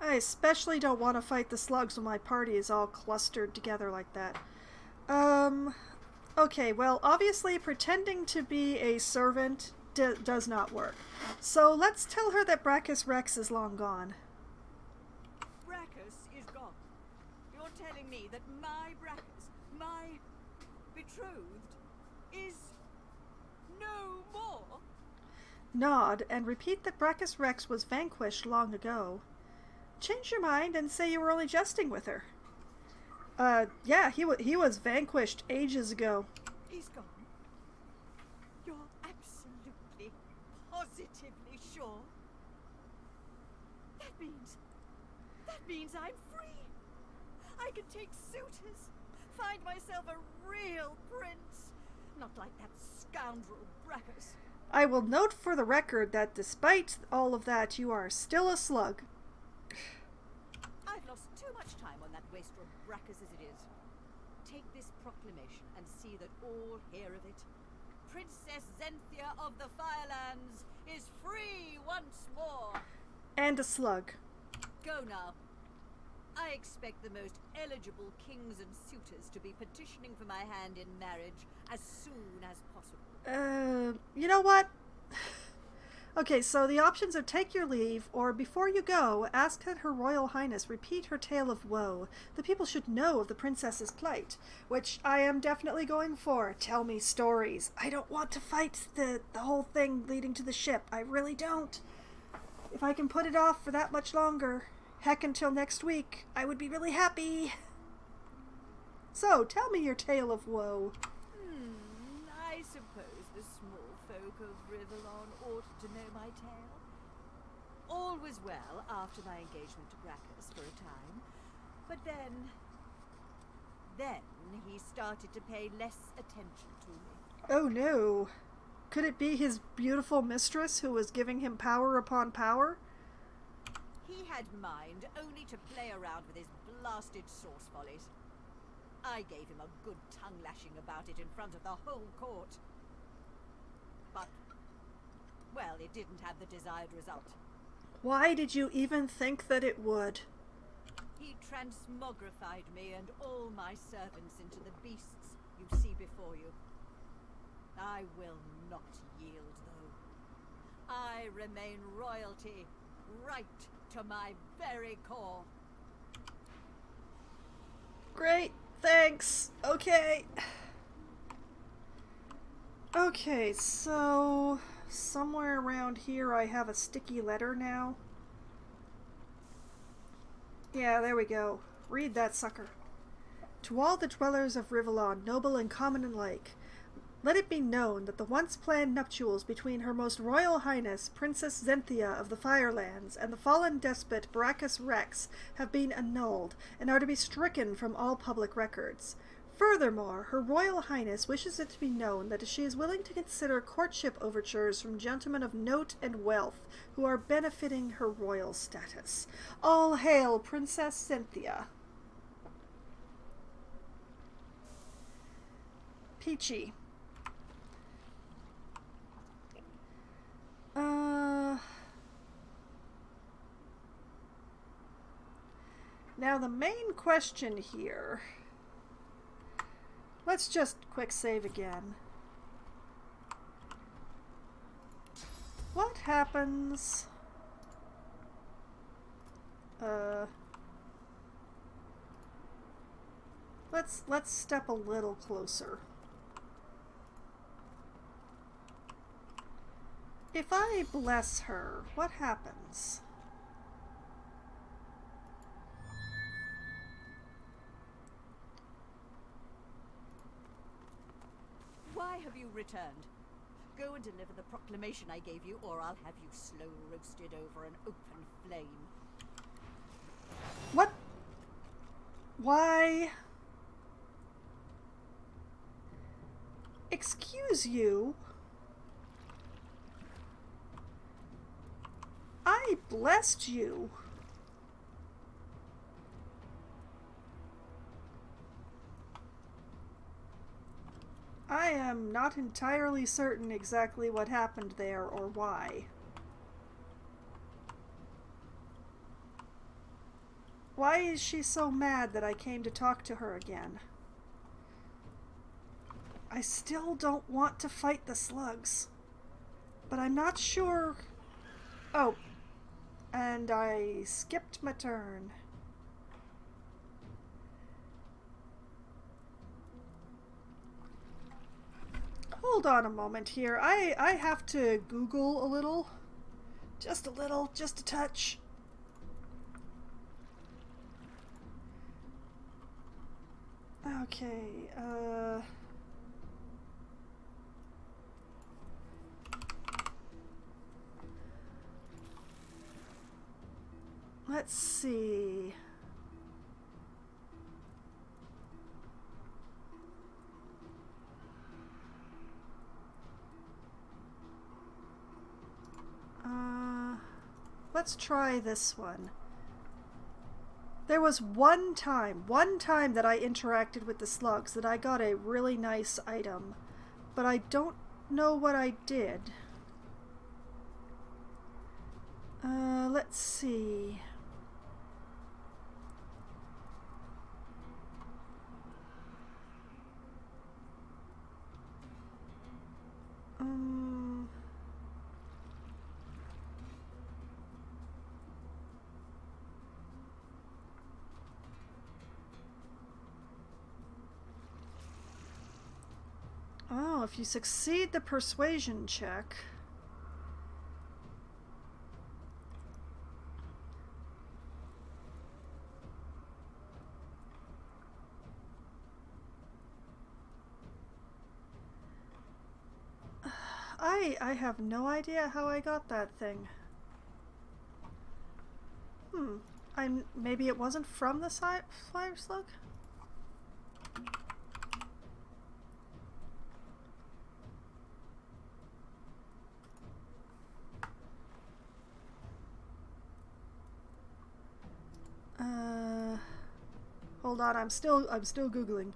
I especially don't want to fight the slugs when my party is all clustered together like that. Okay, well, obviously pretending to be a servant does not work. So let's tell her that Brachus Rex is long gone. Brachus is gone. You're telling me that my Brachus, my betrothed, is no more? Nod and repeat that Brachus Rex was vanquished long ago. change your mind and say you were only jesting with her. Yeah, he was vanquished ages ago. He's gone. You're absolutely, positively sure? That means I'm free. I can take suitors, find myself a real prince, not like that scoundrel Brachus. I will note for the record that despite all of that, you are still a slug. I've lost too much time on that wastrel Brachus as it is. Take this proclamation and see that all hear of it. Princess Zenthia of the Firelands is free once more. And a slug. Go now. I expect the most eligible kings and suitors to be petitioning for my hand in marriage as soon as possible. You know what? Okay, so the options are take your leave, or before you go, ask that Her Royal Highness repeat her tale of woe. The people should know of the princess's plight, which I am definitely going for. Tell me stories. I don't want to fight the whole thing leading to the ship. I really don't. If I can put it off for that much longer, heck, until next week, I would be really happy. So, tell me your tale of woe. I suppose the small folk of Rivellon ought to know my tale. All was well after my engagement to Brachus for a time, but then he started to pay less attention to me. Oh no. Could it be his beautiful mistress who was giving him power upon power? He had mind only to play around with his blasted sauce follies. I gave him a good tongue-lashing about it in front of the whole court. But, well, it didn't have the desired result. Why did you even think that it would? He transmogrified me and all my servants into the beasts you see before you. I will not yield, though. I remain royalty, right to my very core. Great, thanks. Okay. Okay, so somewhere around here I have a sticky letter now. Yeah, there we go. Read that sucker. To all the dwellers of Rivellon, noble and common alike, let it be known that the once planned nuptials between Her Most Royal Highness Princess Zenthia of the Firelands and the fallen despot Brachus Rex have been annulled and are to be stricken from all public records. Furthermore, Her Royal Highness wishes it to be known that she is willing to consider courtship overtures from gentlemen of note and wealth who are benefiting her royal status. All hail Princess Zenthia. Peachy. Now the main question here, let's just quick save again. What happens? Let's step a little closer. If I bless her, what happens? Why have you returned? Go and deliver the proclamation I gave you, or I'll have you slow roasted over an open flame. What? Why? Excuse you? I blessed you. I am not entirely certain exactly what happened there or why. Why is she so mad that I came to talk to her again? I still don't want to fight the slugs, but I'm not sure. Oh, and I skipped my turn. Hold on a moment here. I have to Google a little. Just a little, just a touch. Okay, let's see. Let's try this one. There was one time that I interacted with the slugs that I got a really nice item, but I don't know what I did. Let's see. Oh, if you succeed the persuasion check. I have no idea how I got that thing. Maybe it wasn't from the fire slug? Hold on, I'm still Googling.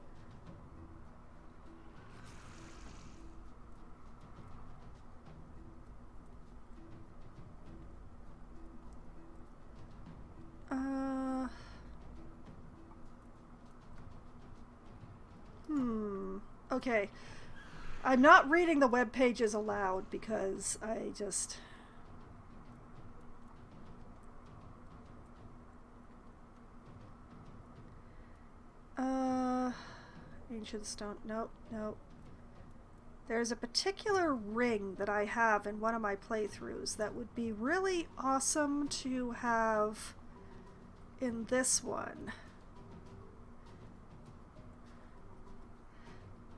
Okay. I'm not reading the web pages aloud because I just... Ancient stone. Nope, nope. There's a particular ring that I have in one of my playthroughs that would be really awesome to have in this one.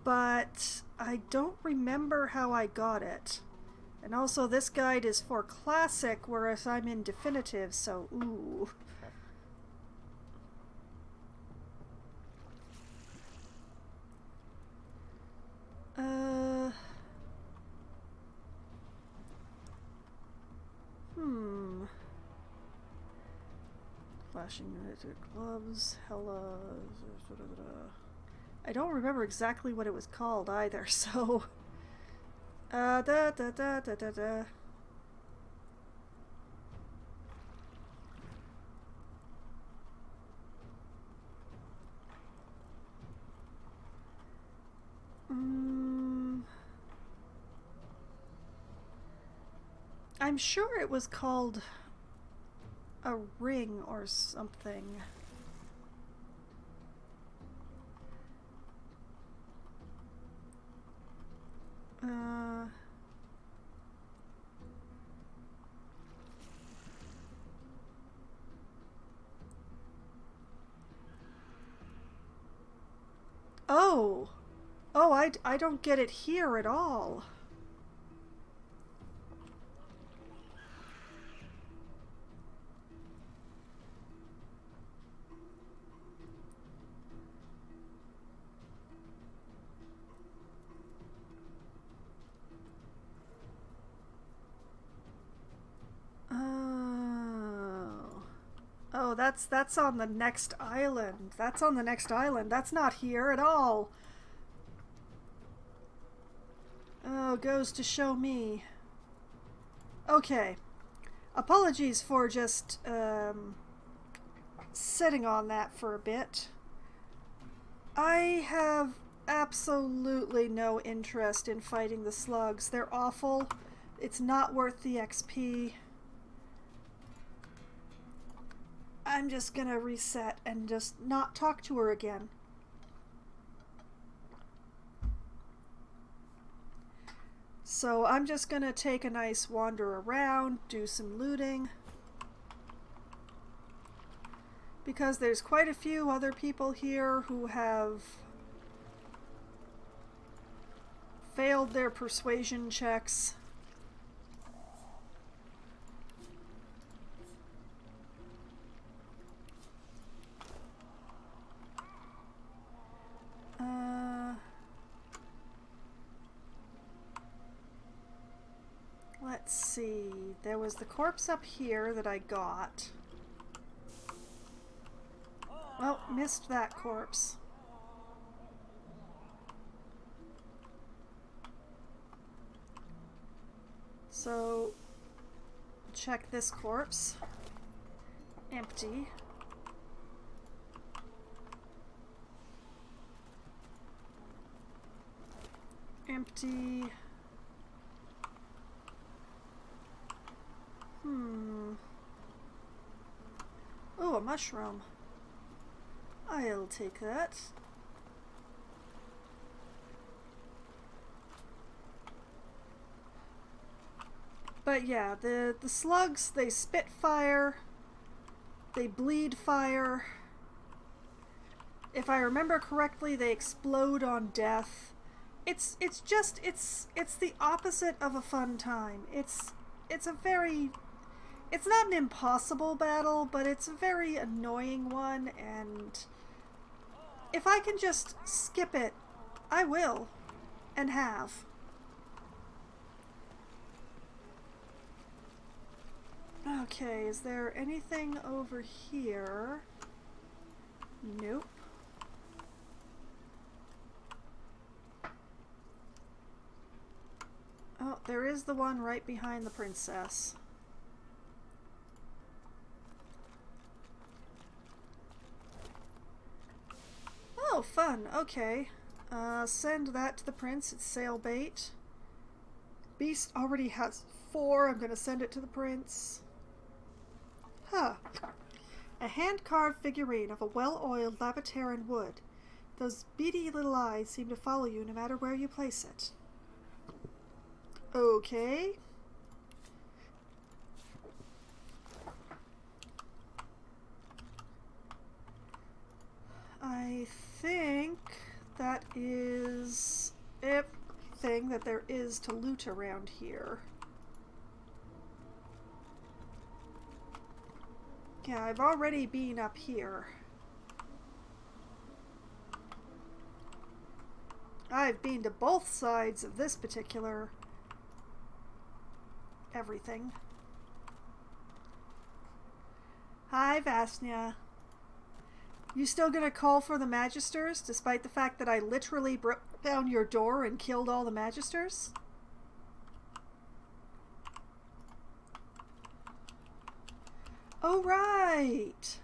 But I don't remember how I got it. And also this guide is for classic, whereas I'm in definitive, so ooh. Flashing gloves, Hella. I don't remember exactly what it was called either, so. Da da da da da da. I'm sure it was called a ring or something. Oh, I don't get it here at all. Oh, that's on the next island. That's on the next island. That's not here at all. Oh, goes to show me. Okay. Apologies for just sitting on that for a bit. I have absolutely no interest in fighting the slugs. They're awful. It's not worth the XP. I'm just gonna reset and just not talk to her again. So I'm just gonna take a nice wander around, do some looting. Because there's quite a few other people here who have failed their persuasion checks. Let's see. There was the corpse up here that I got. Oh, missed that corpse. So, check this corpse. Empty. Empty. Oh, a mushroom. I'll take that. But yeah, the slugs, they spit fire. They bleed fire. If I remember correctly, they explode on death. It's the opposite of a fun time. It's not an impossible battle, but it's a very annoying one, and if I can just skip it, I will, and have. Okay, is there anything over here? Nope. Oh, there is the one right behind the princess. Oh, fun. Okay. Send that to the prince. It's sail bait. Beast already has 4. I'm going to send it to the prince. Huh. A hand-carved figurine of a well-oiled Lavatarian wood. Those beady little eyes seem to follow you no matter where you place it. Okay. I think that is everything that there is to loot around here. Yeah, I've already been up here. I've been to both sides of this particular everything. Hi, Vasnia. You still gonna call for the Magisters, despite the fact that I literally broke down your door and killed all the Magisters? Oh, right!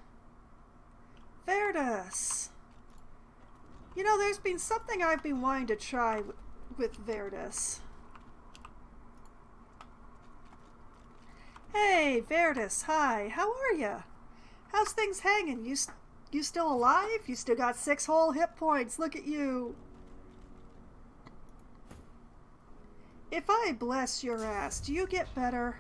Verdus! You know, there's been something I've been wanting to try with Verdus. Hey, Verdus, hi, how are ya? How's things hanging? You still alive? You still got 6 whole hit points, look at you. If I bless your ass, do you get better?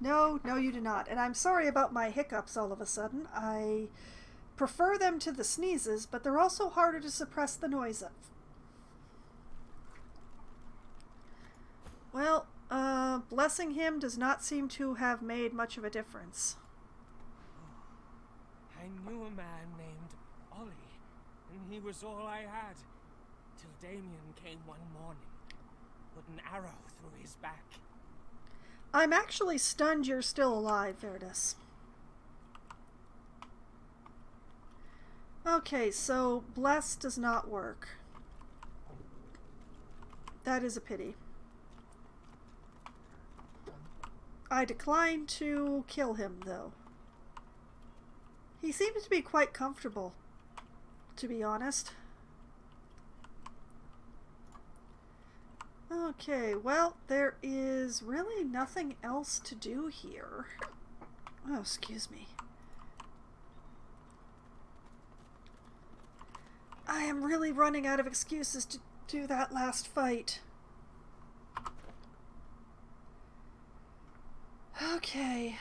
No, you do not. And I'm sorry about my hiccups all of a sudden. I prefer them to the sneezes, but they're also harder to suppress the noise of. Well, blessing him does not seem to have made much of a difference. I knew a man named Ollie, and he was all I had, till Damien came one morning, put an arrow through his back. I'm actually stunned you're still alive, Verdus. Okay, so bless does not work. That is a pity. I declined to kill him, though. He seems to be quite comfortable, to be honest. Okay, well, there is really nothing else to do here. Oh, excuse me. I am really running out of excuses to do that last fight. Okay.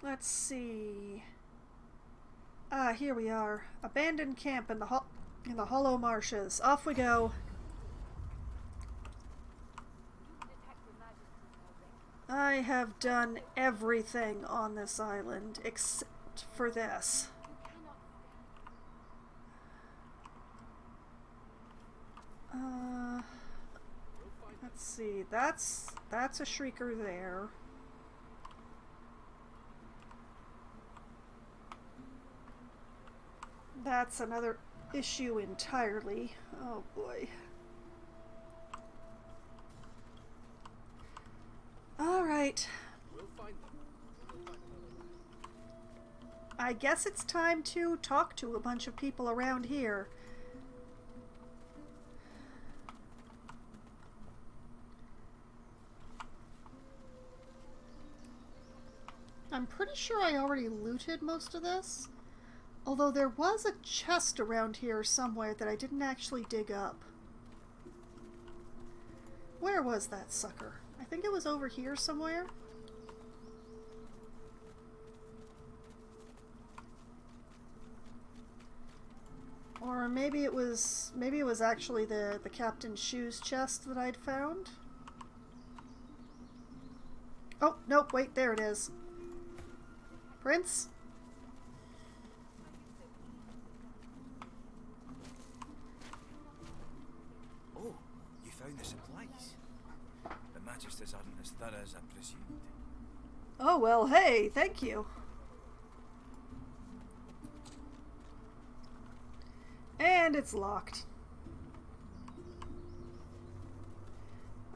Let's see. Ah, here we are. Abandoned camp in the hollow marshes. Off we go. I have done everything on this island except for this. Let's see. That's a shrieker there. That's another issue entirely. Oh boy. All right. I guess it's time to talk to a bunch of people around here. I'm pretty sure I already looted most of this. Although there was a chest around here somewhere that I didn't actually dig up. Where was that sucker? I think it was over here somewhere. Or maybe it was actually the Captain's Shoes chest that I'd found. Oh, nope, wait, there it is. Prince? Oh, you found the supplies. The Magisters aren't as thorough as I presumed. Oh, well, hey, thank you. And it's locked.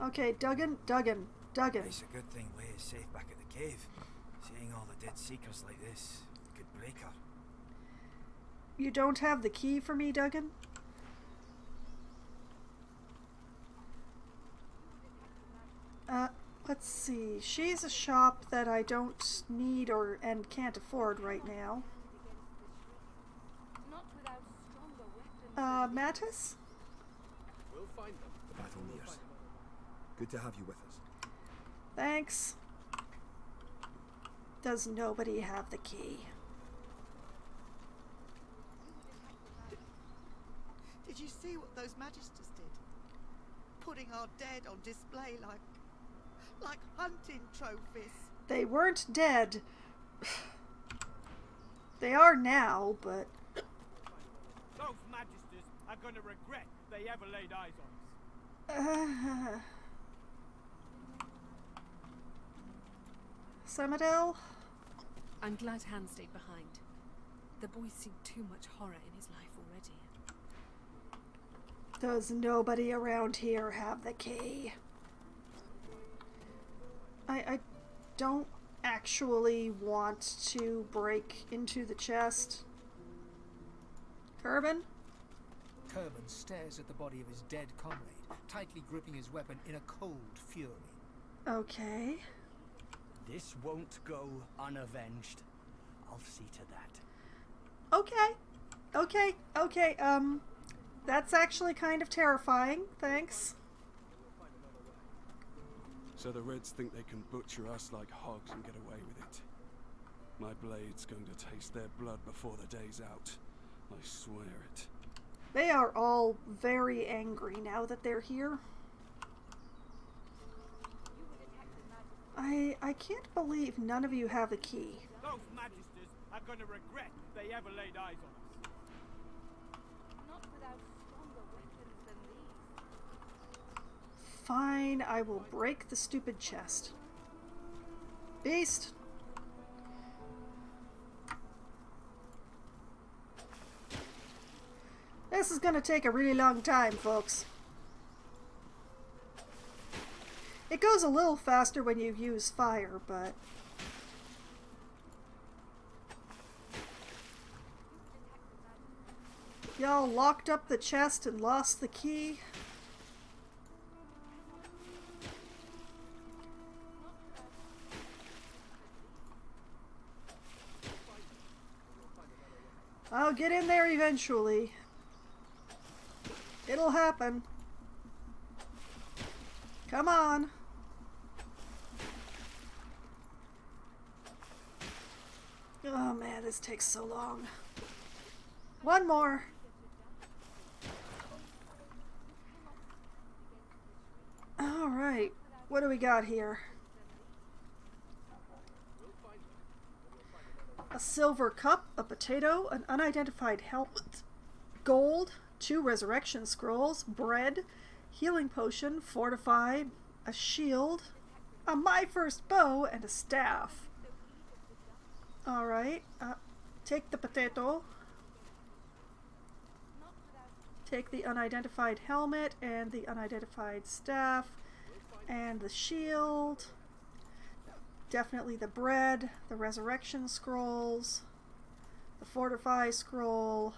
Okay, Duggan. It's a good thing Leigh is safe back at the cave. Seeing all the dead seekers like this could break her. You don't have the key for me, Duggan? Let's see. She's a shop that I don't need and can't afford right now. Mattis? We'll find them. The battle nears. Good to have you with us. Thanks. Does nobody have the key? Did you see what those Magisters did? Putting our dead on display like hunting trophies. They weren't dead. They are now, but... Those Magisters are going to regret they ever laid eyes on us. Samadel? I'm glad Han stayed behind. The boy's seen too much horror in his life already. Does nobody around here have the key? I don't actually want to break into the chest. Kerbin? Kerbin stares at the body of his dead comrade, tightly gripping his weapon in a cold fury. Okay. This won't go unavenged. I'll see to that. Okay. That's actually kind of terrifying. Thanks. So the Reds think they can butcher us like hogs and get away with it. My blade's going to taste their blood before the day's out. I swear it. They are all very angry now that they're here. I can't believe none of you have a key. Those Magisters are going to regret they ever laid eyes on us. Not without stronger weapons than these. Fine, I will break the stupid chest. Beast! This is gonna take a really long time, folks. It goes a little faster when you use fire, but... Y'all locked up the chest and lost the key. I'll get in there eventually. It'll happen. Come on. Oh man, this takes so long. One more. Alright, what do we got here? A silver cup, a potato, an unidentified helmet, gold, 2 resurrection scrolls, bread, healing potion, fortified, a shield, a my first bow, and a staff. Alright, take the potato. Take the unidentified helmet and the unidentified staff and the shield. Definitely the bread, the resurrection scrolls, the fortify scroll,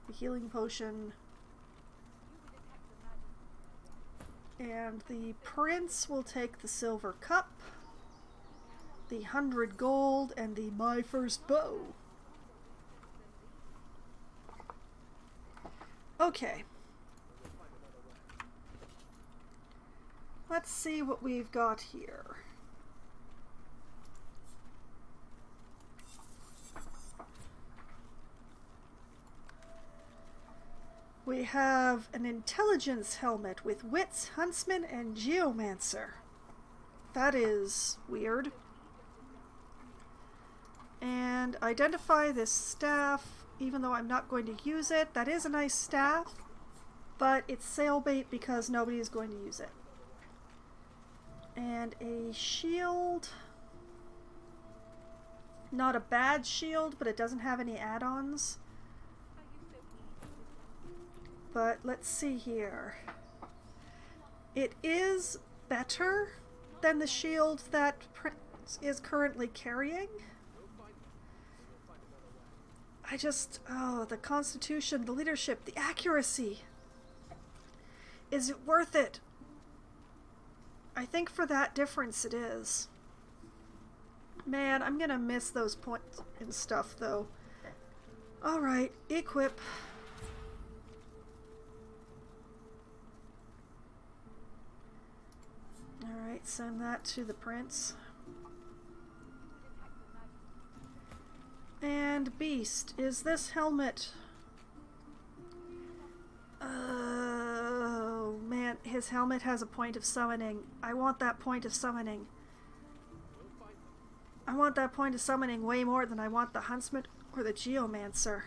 the healing potion, and the prince will take the silver cup, the 100 gold, and the my first bow. Okay. Let's see what we've got here. We have an intelligence helmet with wits, huntsman, and geomancer. That is weird. And identify this staff, even though I'm not going to use it. That is a nice staff, but it's sailbait because nobody is going to use it. And a shield. Not a bad shield, but it doesn't have any add-ons. But let's see here. It is better than the shield that Prince is currently carrying. The constitution, the leadership, the accuracy. Is it worth it? I think for that difference it is. Man, I'm gonna miss those points and stuff though. Alright, equip. Alright, send that to the prince. And beast, is this helmet... Oh man, his helmet has a point of summoning. I want that point of summoning. I want that point of summoning way more than I want the huntsman or the geomancer.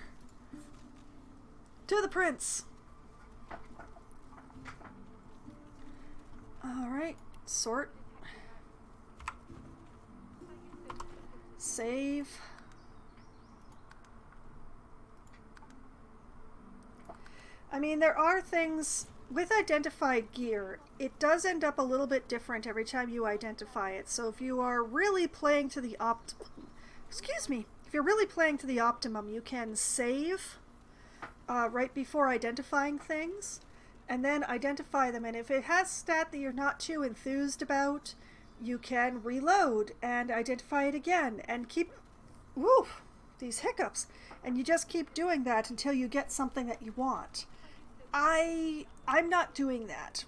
To the prince! Alright, sort. Save. I mean, there are things with identified gear, it does end up a little bit different every time you identify it. So if you are really playing to the if you're really playing to the optimum, you can save right before identifying things and then identify them. And if it has stat that you're not too enthused about, you can reload and identify it again and keep, woo, these hiccups. And you just keep doing that until you get something that you want. I'm not doing that.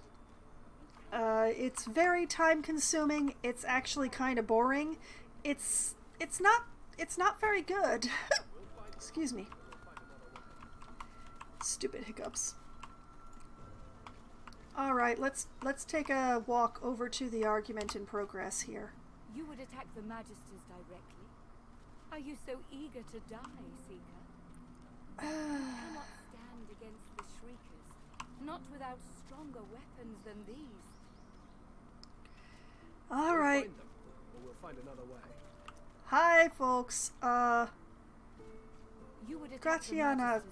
It's very time consuming. It's actually kind of boring. It's not very good. Excuse me. Stupid hiccups. All right, let's take a walk over to the argument in progress here. You would attack the Magisters directly? Are you so eager to die, Seeker? You cannot stand against the Shriekers, not without stronger weapons than these. All right. We'll find another way. Hi, folks. You would attack the Magisters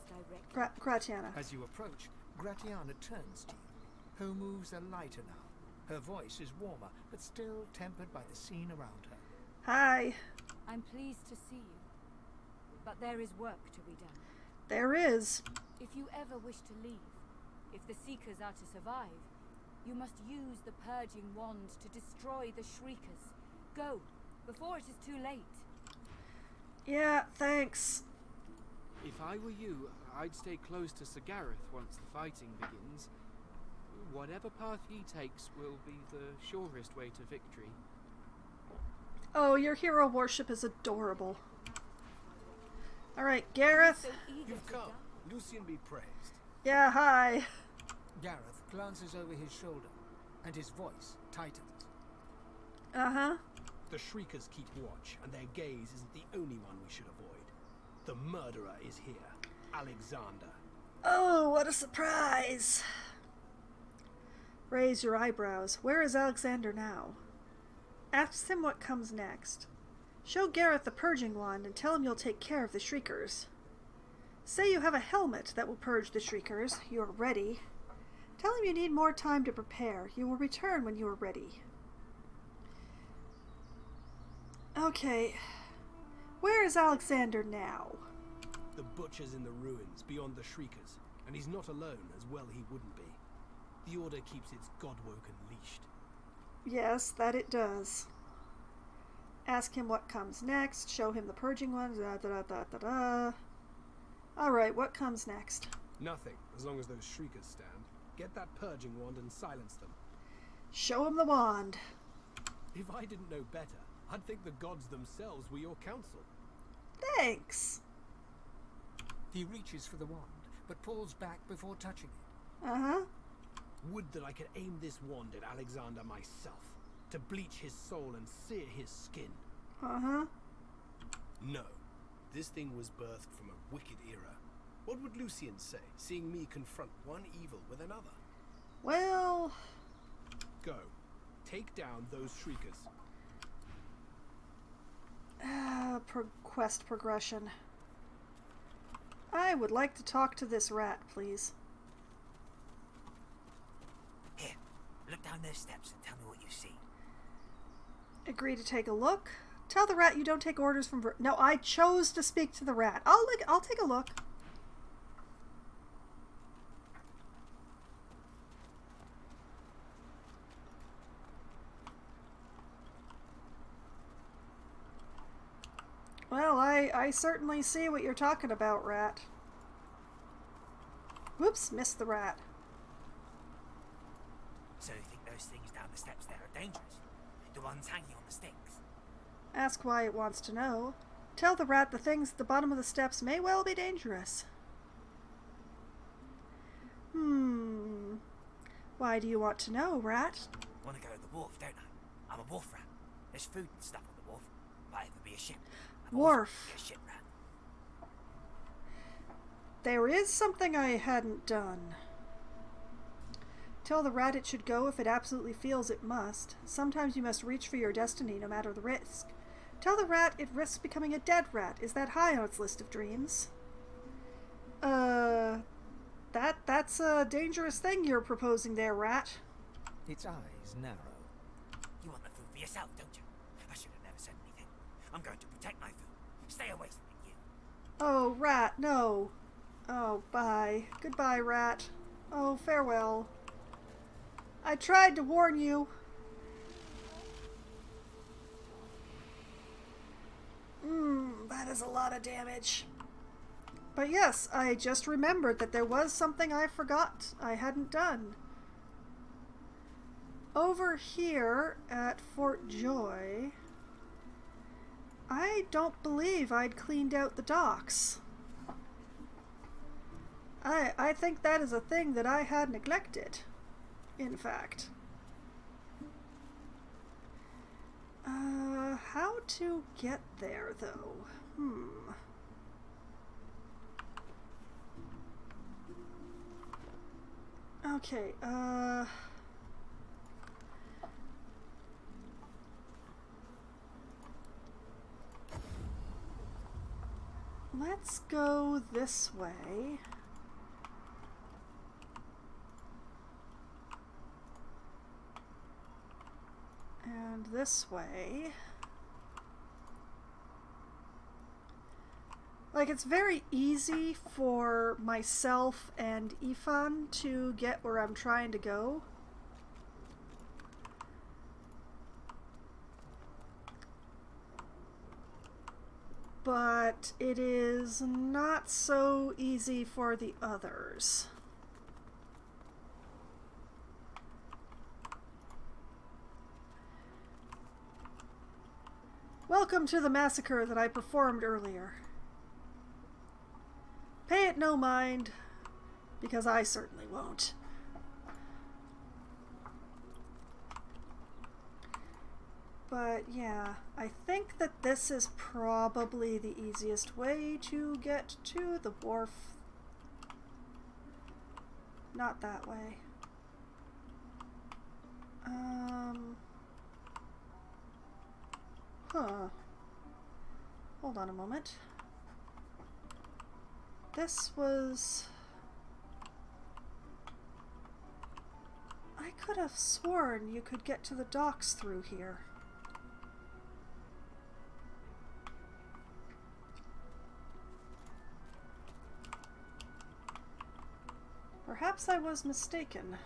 directly. Gratiana. As you approach, Gratiana turns to you. Her moves are lighter now. Her voice is warmer, but still tempered by the scene around her. Hi. I'm pleased to see you, but there is work to be done. There is. If you ever wish to leave, if the Seekers are to survive, you must use the Purging Wand to destroy the Shriekers. Go, before it is too late. Yeah, thanks. If I were you, I'd stay close to Sir Gareth once the fighting begins. Whatever path he takes will be the surest way to victory. Oh, your hero worship is adorable. Alright, Gareth. You've come. Lucian be praised. Yeah, hi. Gareth glances over his shoulder, and his voice tightens. Uh-huh. The Shriekers keep watch, and their gaze isn't the only one we should avoid. The murderer is here, Alexander. Oh, what a surprise. Raise your eyebrows. Where is Alexander now? Ask him what comes next. Show Gareth the purging wand and tell him you'll take care of the Shriekers. Say you have a helmet that will purge the Shriekers. You're ready. Tell him you need more time to prepare. You will return when you are ready. Okay. Where is Alexander now? The butcher's in the ruins, beyond the Shriekers, and he's not alone, as well he wouldn't be. The Order keeps its godwoken leashed. Yes, that it does. Ask him what comes next. Show him the purging one. Da, da, da, da, da, da. Alright, what comes next? Nothing, as long as those Shriekers stand. Get that purging wand and silence them. Show him the wand. If I didn't know better, I'd think the gods themselves were your counsel. Thanks. He reaches for the wand, but pulls back before touching it. Uh-huh. Would that I could aim this wand at Alexander myself, to bleach his soul and sear his skin. Uh-huh. No. This thing was birthed from a wicked era. What would Lucian say, seeing me confront one evil with another? Well... Go. Take down those Shriekers. Quest progression. I would like to talk to this rat, please. Here, look down those steps and tell me what you see. Agree to take a look. Tell the rat you don't take orders from... No, I chose to speak to the rat. I'll take a look. Well, I certainly see what you're talking about, rat. Whoops, missed the rat. So you think those things down the steps there are dangerous? The ones hanging on the sticks? Ask why it wants to know. Tell the rat the things at the bottom of the steps may well be dangerous. Why do you want to know, rat? I want to go to the wharf, don't I? I'm a wharf rat. There's food and stuff on the wharf. Might even be a ship. Wharf. Be a ship rat. There is something I hadn't done. Tell the rat it should go if it absolutely feels it must. Sometimes you must reach for your destiny no matter the risk. Tell the rat it risks becoming a dead rat. Is that high on its list of dreams? That's a dangerous thing you're proposing there, rat. Its eyes narrow. You want the food for yourself, don't you? I should have never said anything. I'm going to protect my food. Stay away from you. Oh, rat, no. Oh, bye. Goodbye, rat. Oh, farewell. I tried to warn you. That is a lot of damage. But yes, I just remembered that there was something I forgot I hadn't done. Over here at Fort Joy, I don't believe I'd cleaned out the docks. I think that is a thing that I had neglected, in fact. How to get there, though? Okay, let's go this way. And this way. Like, it's very easy for myself and Ifan to get where I'm trying to go. But it is not so easy for the others. Welcome to the massacre that I performed earlier. Pay it no mind, because I certainly won't. But yeah, I think that this is probably the easiest way to get to the wharf. Not that way. Hold on a moment. This was... I could have sworn you could get to the docks through here. Perhaps I was mistaken.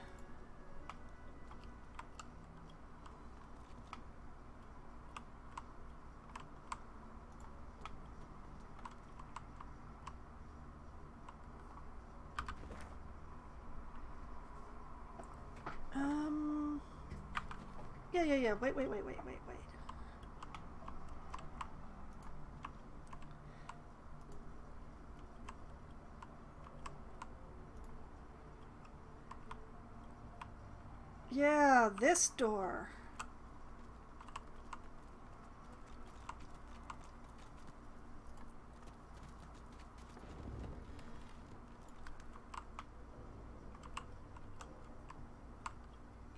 Yeah. Wait. Yeah, this door.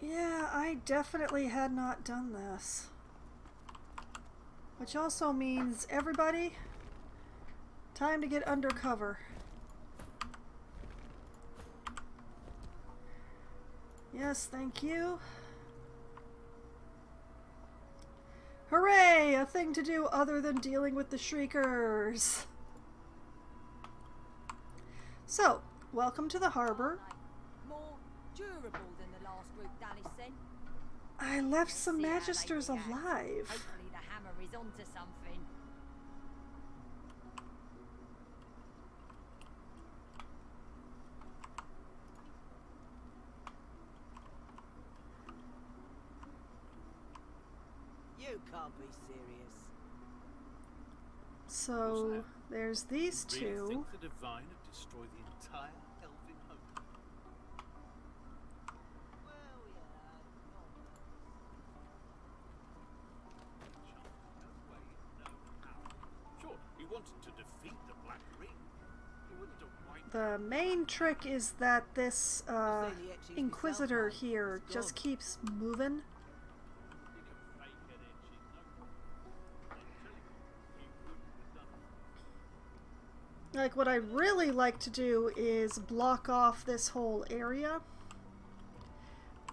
Yeah, I definitely had not done this. Which also means, everybody, time to get undercover. Yes, thank you. Hooray! A thing to do other than dealing with the Shriekers. So, welcome to the harbor. More durable than the last group Danny sent. I left some Magisters alive. Hopefully the hammer is onto something. You can't be serious. So, there's these You really two. think the Divine have destroyed the entire Elven hope? Sure, he wanted to defeat the Black Ring. He wouldn't have wiped The main trick is that this Inquisitor here just keeps moving. Like, what I'd really like to do is block off this whole area.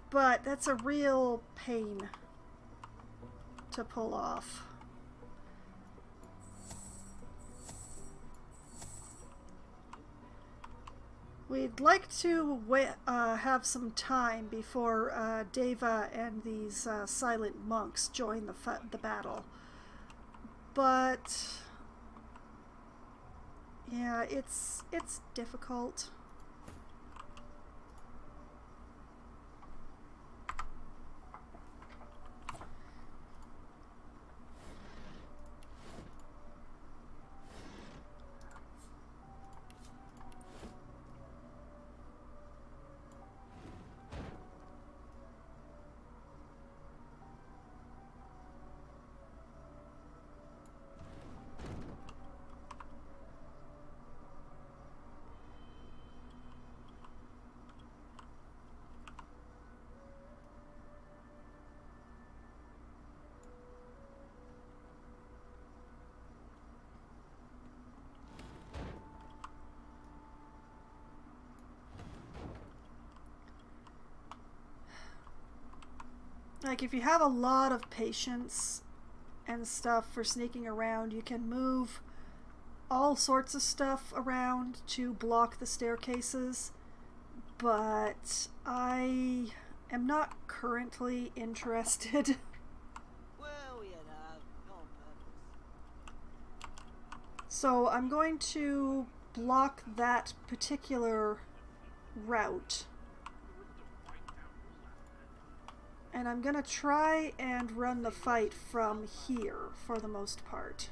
But that's a real pain to pull off. We'd like to have some time before Deva and these silent monks join the battle. But yeah, it's difficult. Like, if you have a lot of patience and stuff for sneaking around, you can move all sorts of stuff around to block the staircases, but I am not currently interested. Well, you know, on purpose. So I'm going to block that particular route. And I'm gonna try and run the fight from here for the most part.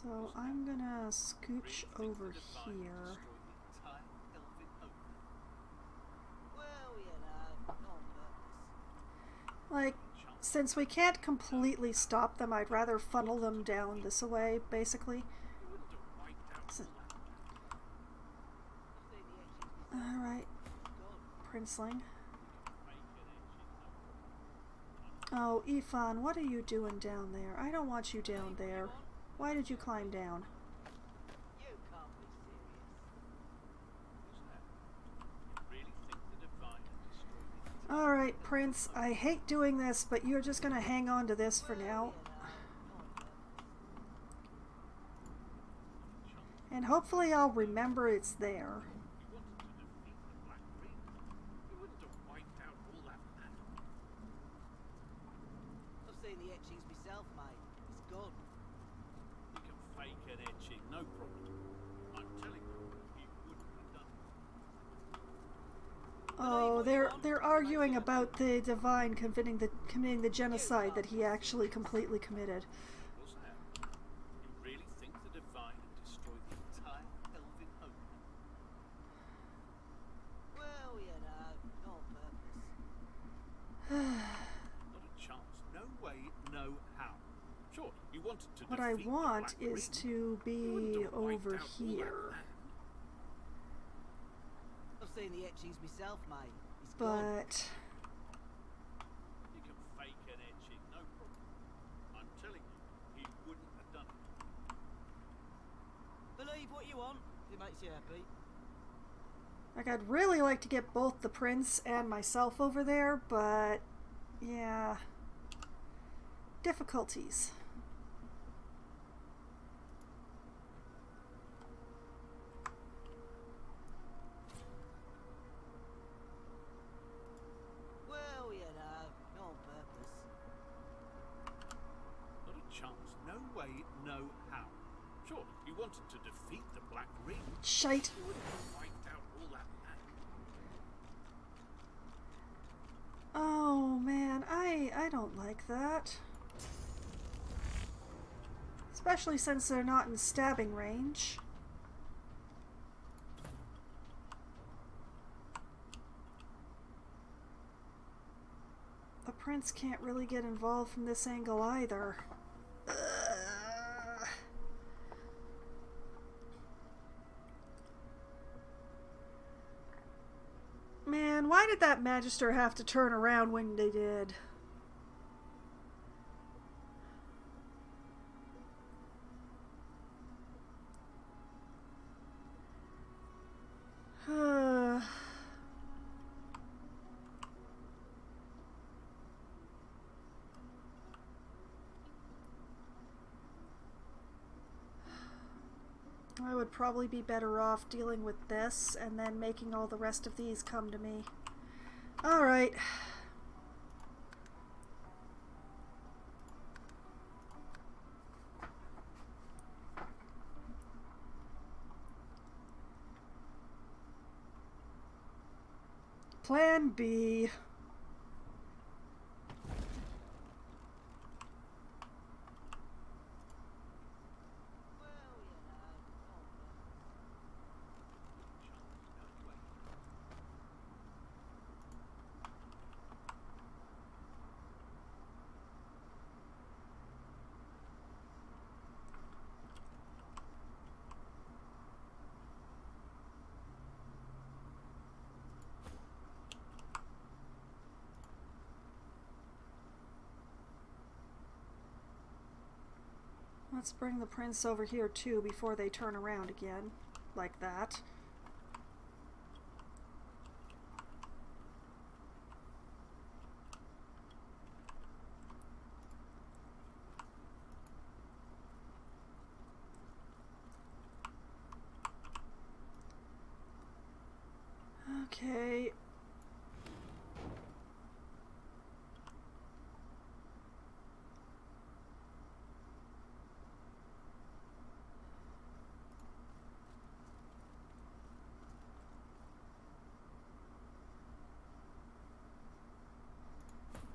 So I'm gonna scooch over here. Like, since we can't completely stop them, I'd rather funnel them down this way, basically. Alright, Princeling. Oh, Ifan, what are you doing down there? I don't want you down there. Why did you climb down? Alright, Prince, I hate doing this, but you're just gonna hang on to this for now. And hopefully I'll remember it's there. I've seen the etchings myself, mate. It's gone. You can fake an etching, no problem. I'm telling you, he wouldn't have done it. Oh, they're arguing about the Divine committing the genocide that he actually completely committed. You really think the Divine had destroyed the entire Elven Hope? Well, you know, not on purpose. Not a chance. No way, no how. Sure, he wanted to What I defeat the want Black is Ring. to be over here. I've seen the etchings myself, mate. It's gone. But You can fake an etching, no problem. I'm telling you, he wouldn't have done it. Believe what you want, if it makes you happy. like, I'd really like to get both the Prince and myself over there, but yeah, difficulties. Well, you know, not on purpose. Not a chance. No way, no how. Sure, he wanted to defeat the Black Ring. Shite. He would have wiped out all that land. Oh man, I don't like that. Especially since they're not in stabbing range. The Prince can't really get involved from this angle either. Ugh. Man, why did that Magister have to turn around when they did? I would probably be better off dealing with this and then making all the rest of these come to me. Alright. Plan B. Let's bring the Prince over here too before they turn around again, like that. Okay.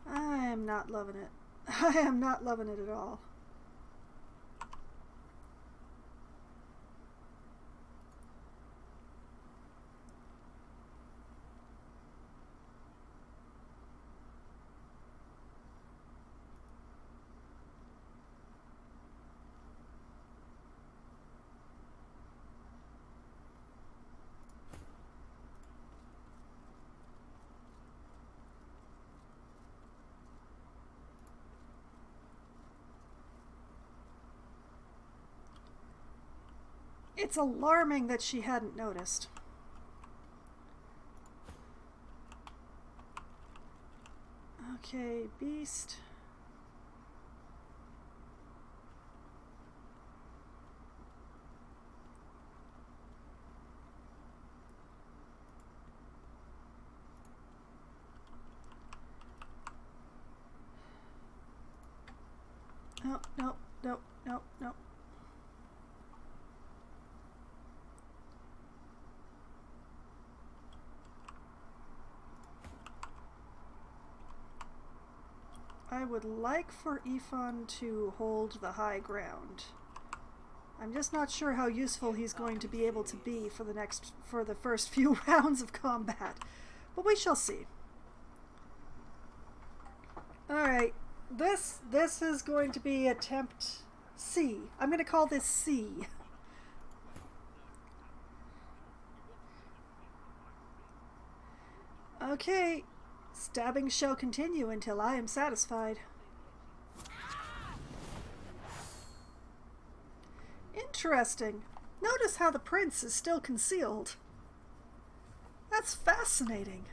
I am not loving it. I am not loving it at all. It's alarming that she hadn't noticed. Okay, beast. No, no, no, no, no. I would like for Ifan to hold the high ground. I'm just not sure how useful he's going to be able to be for the first few rounds of combat, but we shall see. All right, this is going to be attempt C. I'm going to call this C. Okay. Stabbing shall continue until I am satisfied. Interesting. Notice how the prince is still concealed. That's fascinating.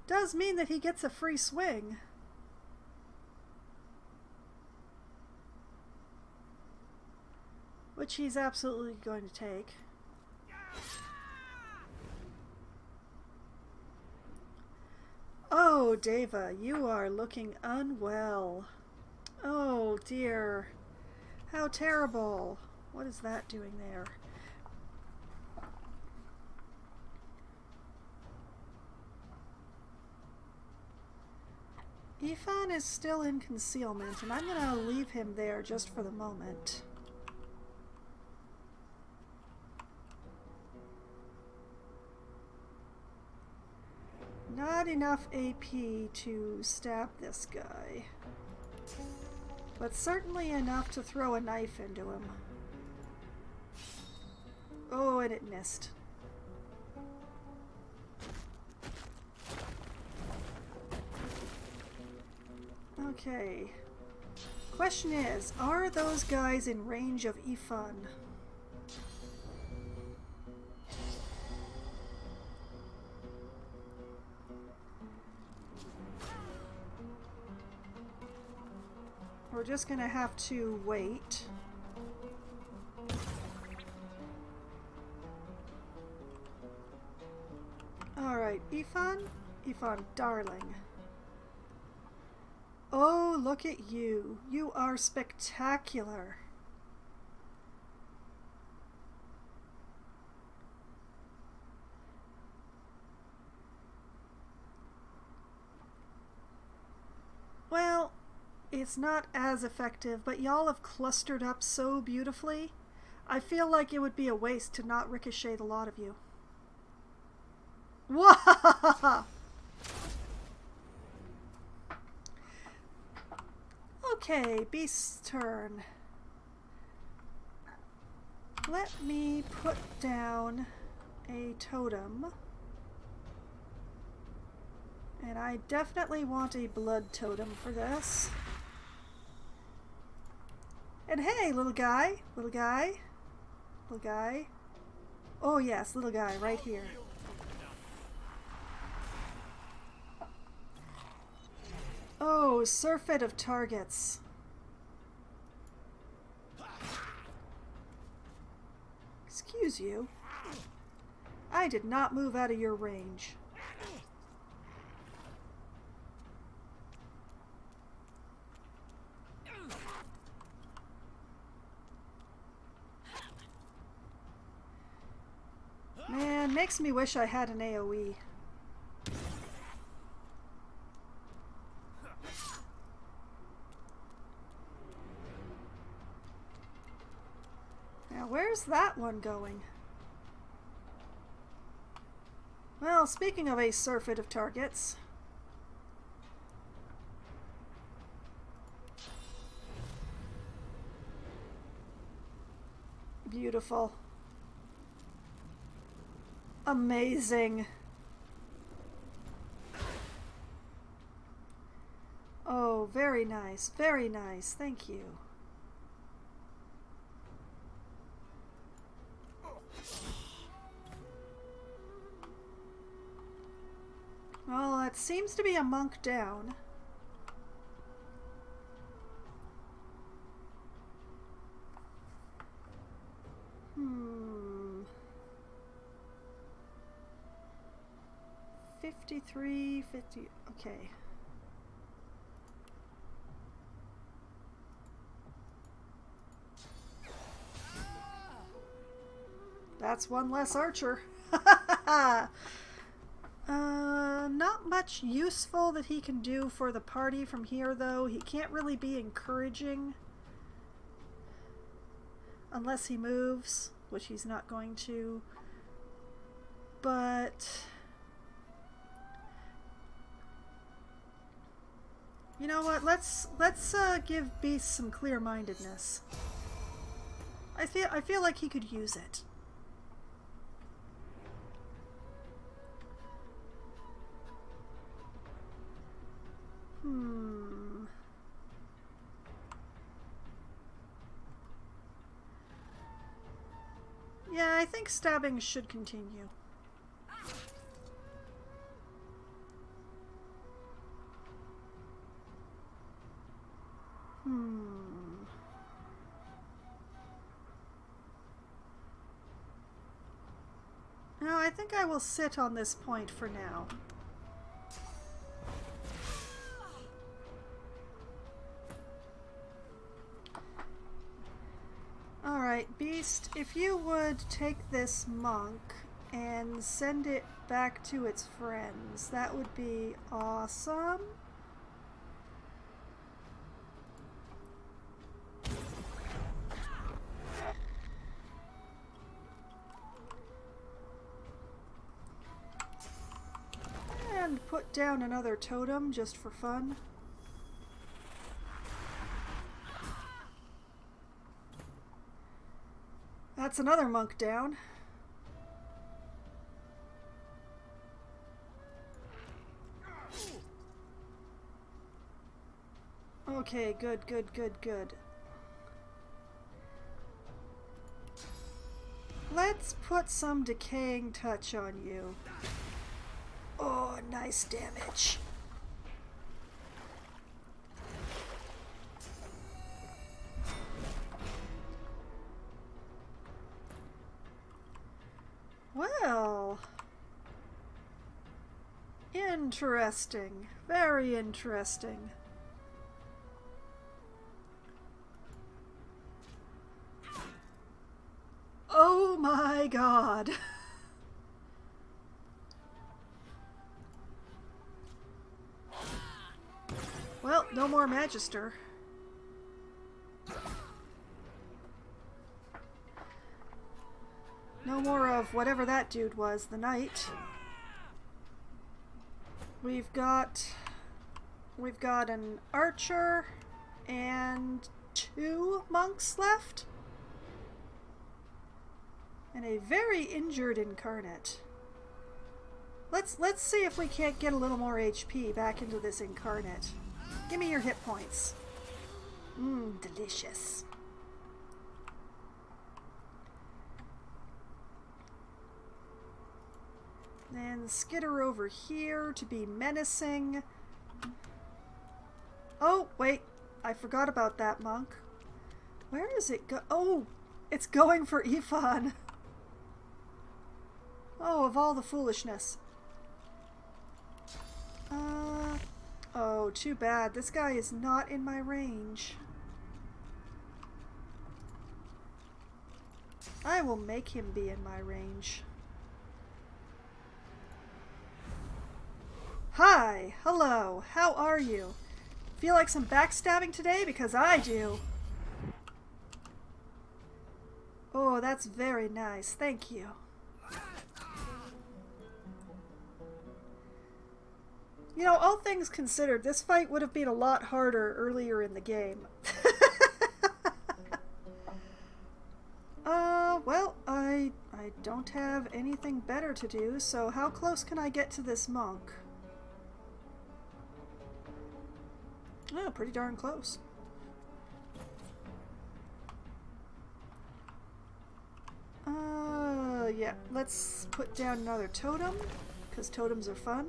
Does mean that he gets a free swing. Which he's absolutely going to take. Oh, Deva, you are looking unwell. Oh, dear. How terrible. What is that doing there? Ifan is still in concealment, and I'm going to leave him there just for the moment. Not enough AP to stab this guy, but certainly enough to throw a knife into him. Oh, and it missed. Okay. Question is, are those guys in range of Ifan? We're just gonna have to wait. Alright, Ifan? Ifan, darling. Oh, look at you. You are spectacular. Well, it's not as effective, but y'all have clustered up so beautifully. I feel like it would be a waste to not ricochet the lot of you. Whoa! Okay, beast's turn. Let me put down a totem. And I definitely want a blood totem for this. And hey, little guy, little guy, little guy. Oh yes, little guy, right here. Oh, surfeit of targets. Excuse you. I did not move out of your range. Man, makes me wish I had an AoE. Now, where's that one going? Well, speaking of a surfeit of targets. Beautiful. Amazing. Oh, very nice. Very nice. Thank you. It seems to be a monk down. Hmm. 53, 50, okay. That's one less archer. Not much useful that he can do for the party from here, though. He can't really be encouraging unless he moves, which he's not going to. But you know what? Let's give Beast some clear-mindedness. I feel like he could use it. Yeah, I think stabbing should continue. No, I think I will sit on this point for now. Alright, Beast, if you would take this monk and send it back to its friends, that would be awesome. And put down another totem just for fun. That's another monk down. Okay, good. Let's put some decaying touch on you. Oh, nice damage. Well, interesting. Very interesting. Oh my god. Well, no more Magister. No more of whatever that dude was, the knight. We've got an archer and 2 monks left. And a very injured incarnate. Let's see if we can't get a little more HP back into this incarnate. Give me your hit points. Delicious. Then skitter over here to be menacing. Oh, wait. I forgot about that monk. Where is it go? Oh, it's going for Ifan. Oh, of all the foolishness. Oh, too bad. This guy is not in my range. I will make him be in my range. Hi, hello, how are you? Feel like some backstabbing today? Because I do. Oh, that's very nice. Thank you. You know, all things considered, this fight would have been a lot harder earlier in the game. Well, I don't have anything better to do, so how close can I get to this monk? Oh, pretty darn close. Yeah, let's put down another totem, because totems are fun.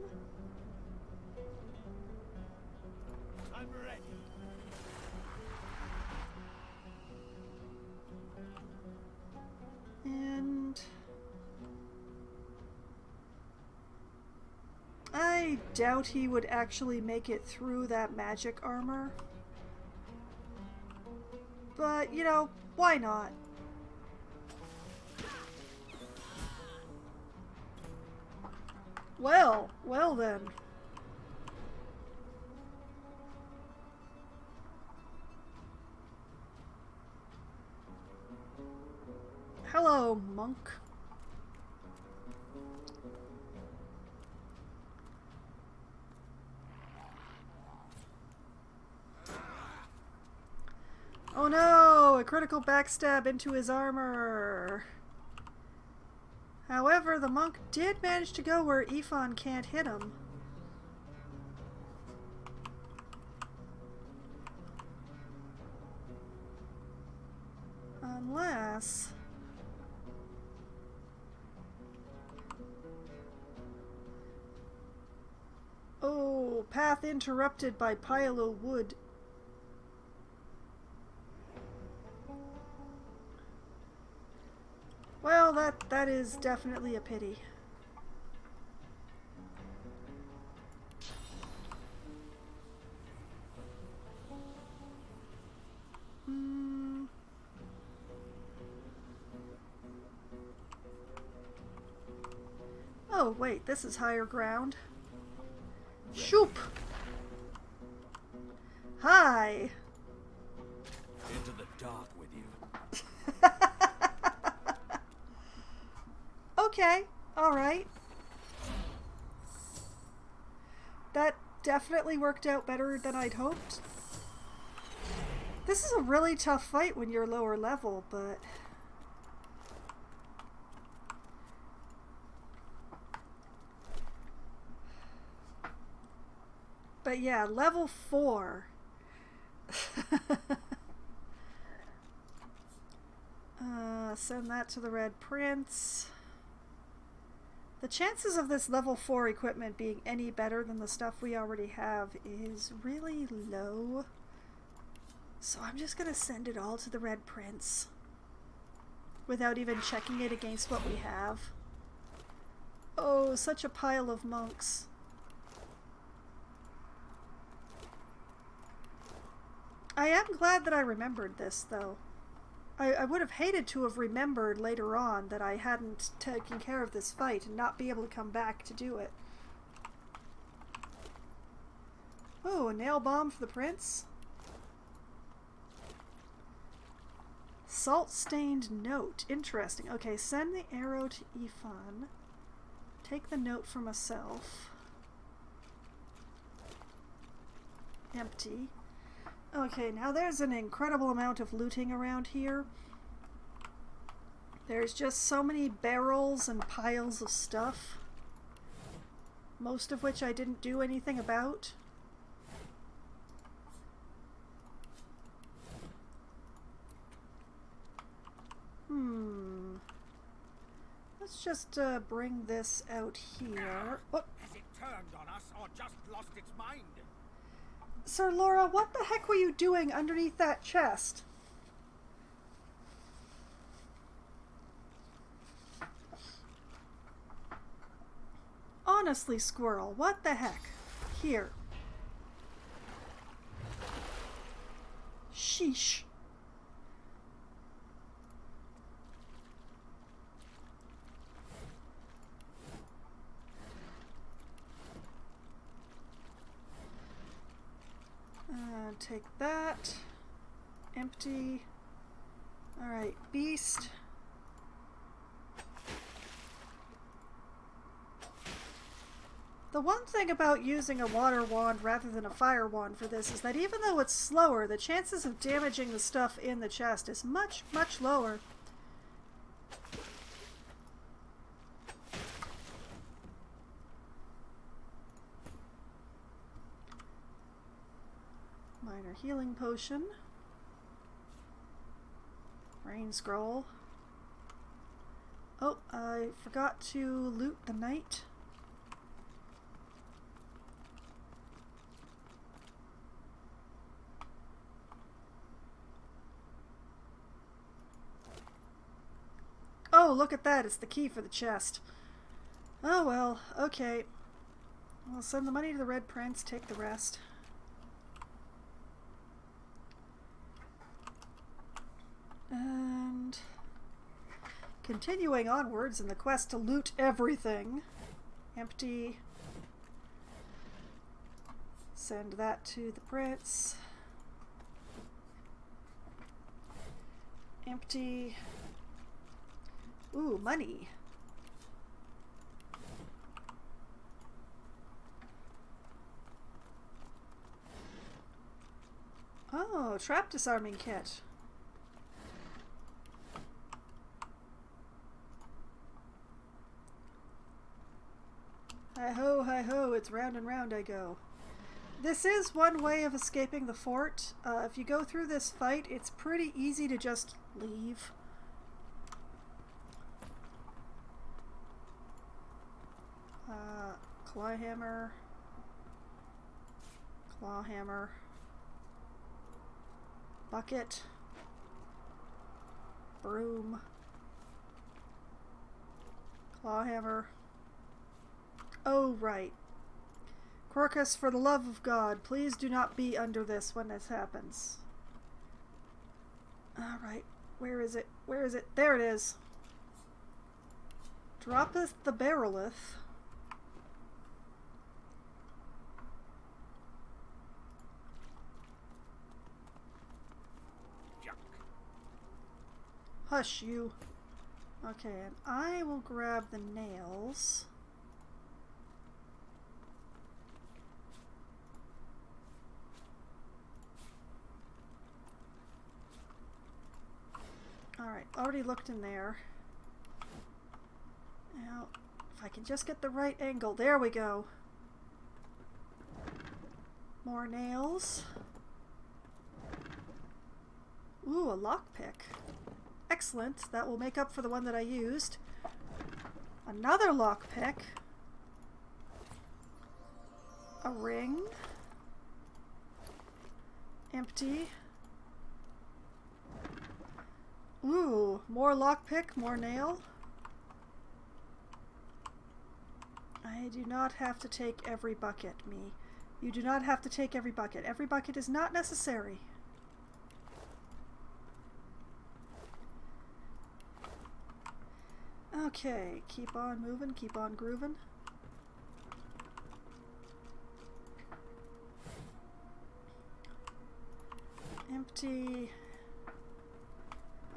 ready. And I doubt he would actually make it through that magic armor. But, you know, why not? Well then. Hello, monk. Oh no! A critical backstab into his armor! However, the monk did manage to go where Ifan can't hit him. Unless... Oh, path interrupted by pile of wood. Well, that is definitely a pity. Oh, wait, this is higher ground. Shoop! Hi! Into the dark with you. Okay, alright. That definitely worked out better than I'd hoped. This is a really tough fight when you're lower level, but... But yeah, level 4. Send that to the Red Prince. The chances of this level 4 equipment being any better than the stuff we already have is really low. So I'm just gonna send it all to the Red Prince. Without even checking it against what we have. Oh, such a pile of monks. I am glad that I remembered this, though. I would have hated to have remembered later on that I hadn't taken care of this fight and not be able to come back to do it. Oh, a nail bomb for the prince? Salt-stained note. Interesting. Okay, send the arrow to Ifan. Take the note for myself. Empty. Okay, now there's an incredible amount of looting around here. There's just so many barrels and piles of stuff. Most of which I didn't do anything about. Let's just bring this out here. Oh. Has it turned on us or just lost its mind? Sir Laura, what the heck were you doing underneath that chest? Honestly, Squirrel, what the heck? Here. Sheesh. Take that. Empty. Alright, beast. The one thing about using a water wand rather than a fire wand for this is that even though it's slower, the chances of damaging the stuff in the chest is much, much lower. Minor healing potion. Rain scroll. Oh, I forgot to loot the knight. Oh, look at that. It's the key for the chest. Oh, well. Okay. We'll send the money to the Red Prince. Take the rest. And continuing onwards in the quest to loot everything. Empty. Send that to the prince. Empty. Ooh, money. Oh, trap disarming kit. Hi ho, it's round and round I go. This is one way of escaping the fort. If you go through this fight, it's pretty easy to just leave. Clawhammer. Clawhammer. Bucket. Broom. Clawhammer. Oh, right. Crocus, for the love of God, please do not be under this when this happens. Alright, where is it? Where is it? There it is. Droppeth the barreleth. Hush, you. Okay, and I will grab the nails. Alright, already looked in there. Now, if I can just get the right angle. There we go. More nails. Ooh, a lockpick. Excellent. That will make up for the one that I used. Another lockpick. A ring. Empty. Ooh, more lockpick, more nail. I do not have to take every bucket, me. You do not have to take every bucket. Every bucket is not necessary. Okay, keep on moving, keep on grooving. Empty.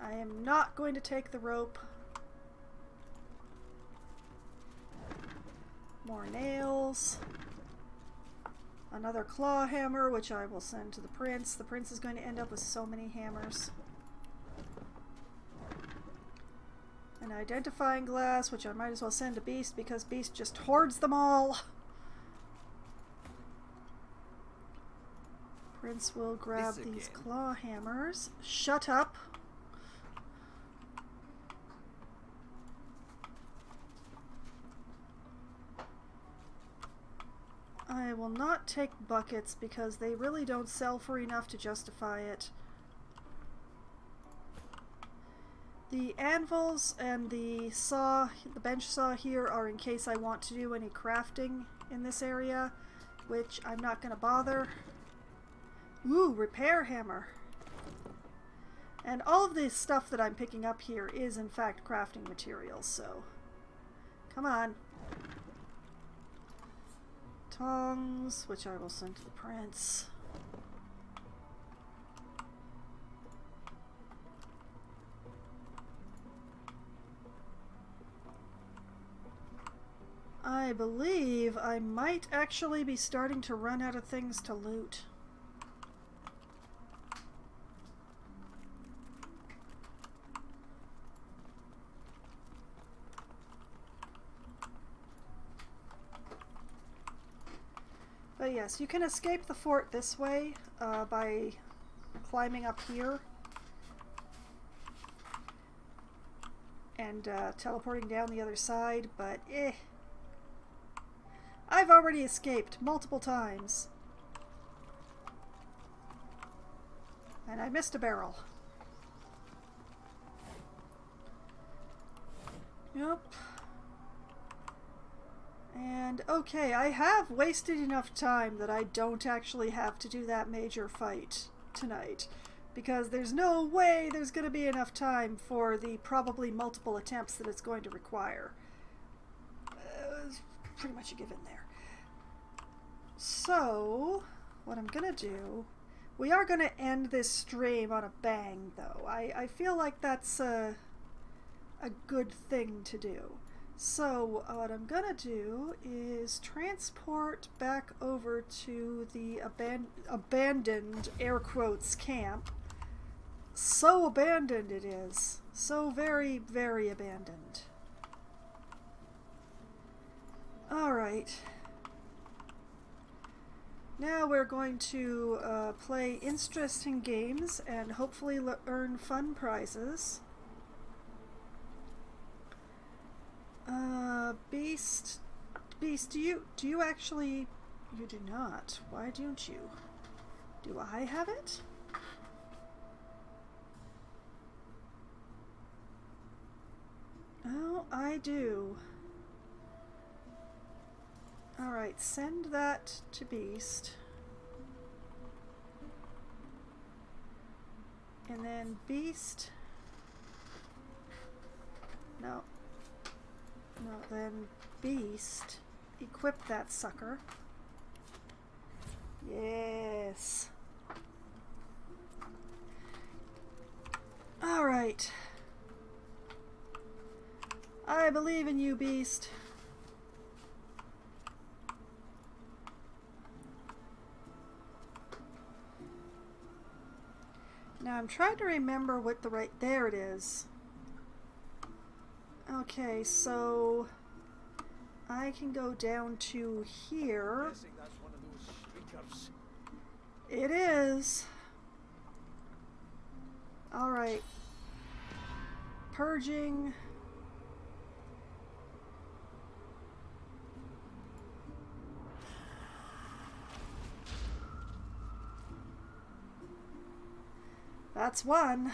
I am not going to take the rope. More nails. Another claw hammer, which I will send to the prince. The prince is going to end up with so many hammers. An identifying glass, which I might as well send to Beast because Beast just hoards them all. Prince will grab these claw hammers. Shut up. I will not take buckets because they really don't sell for enough to justify it. The anvils and the saw, the bench saw here, are in case I want to do any crafting in this area, which I'm not going to bother. Ooh, repair hammer. And all of this stuff that I'm picking up here is in fact crafting materials, so come on. Tongs, which I will send to the prince. I believe I might actually be starting to run out of things to loot. But yes, you can escape the fort this way by climbing up here and teleporting down the other side, but I've already escaped multiple times. And I missed a barrel. Yep. And, okay, I have wasted enough time that I don't actually have to do that major fight tonight. Because there's no way there's going to be enough time for the probably multiple attempts that it's going to require. It's pretty much a given there. So, what I'm going to do... We are going to end this stream on a bang, though. I feel like that's a good thing to do. So, what I'm going to do is transport back over to the abandoned, air quotes, camp. So abandoned it is. So very, very abandoned. Alright. Now we're going to play interesting games and hopefully earn fun prizes. Beast, do you actually... You do not. Why don't you? Do I have it? Oh, I do. Alright, send that to Beast. And then Beast... No. No, then Beast. Equip that sucker. Yes. Alright. I believe in you, Beast. Now I'm trying to remember what the right... There it is. Okay, so... I can go down to here. I'm guessing that's one of those shriekers. It is. Alright. Purging. That's one.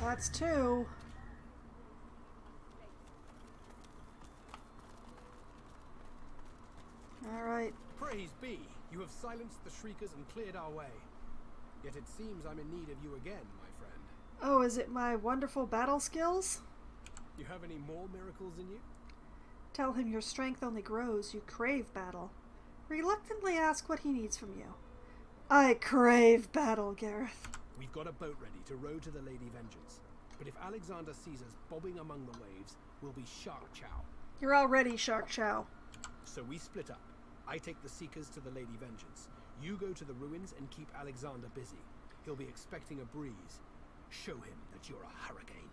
That's two. Alright. Praise be, you have silenced the shriekers and cleared our way. Yet it seems I'm in need of you again, my friend. Oh, is it my wonderful battle skills? You have any more miracles in you? Tell him your strength only grows. You crave battle. Reluctantly ask what he needs from you. I crave battle, Gareth. We've got a boat ready to row to the Lady Vengeance. But if Alexander sees us bobbing among the waves, we'll be shark chow. You're already shark chow. So we split up. I take the Seekers to the Lady Vengeance. You go to the ruins and keep Alexander busy. He'll be expecting a breeze. Show him that you're a hurricane.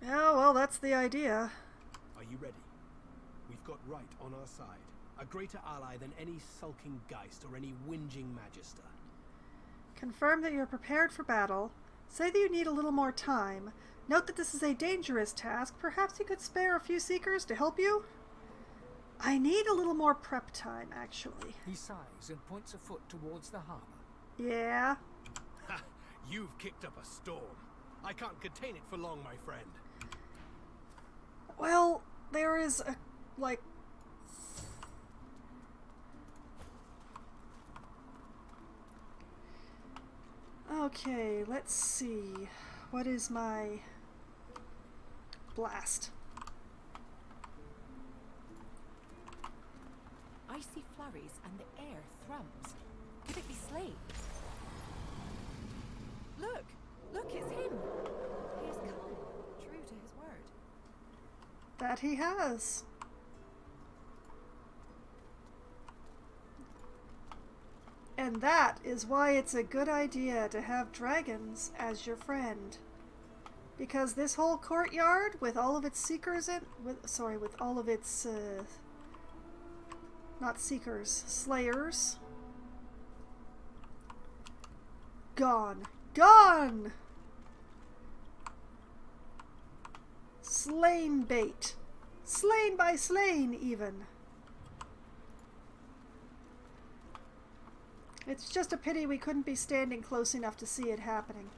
Oh, well, that's the idea. Are you ready? We've got right on our side. A greater ally than any sulking Geist or any whinging Magister. Confirm that you're prepared for battle. Say that you need a little more time. Note that this is a dangerous task. Perhaps you could spare a few Seekers to help you? I need a little more prep time, actually. He sighs and points a foot towards the harbour. Yeah? Ha! You've kicked up a storm. I can't contain it for long, my friend. Well, there is a, like... Okay, let's see. What is my... blast? Icy flurries and the air thrums. Could it be Slade? Look! Look, it's him! He has come, true to his word. That he has. And that is why it's a good idea to have dragons as your friend. Because this whole courtyard, with all of its seekers in... with all of its... not seekers, slayers. Gone. Gone! Slain bait. Slain by slain, even. It's just a pity we couldn't be standing close enough to see it happening.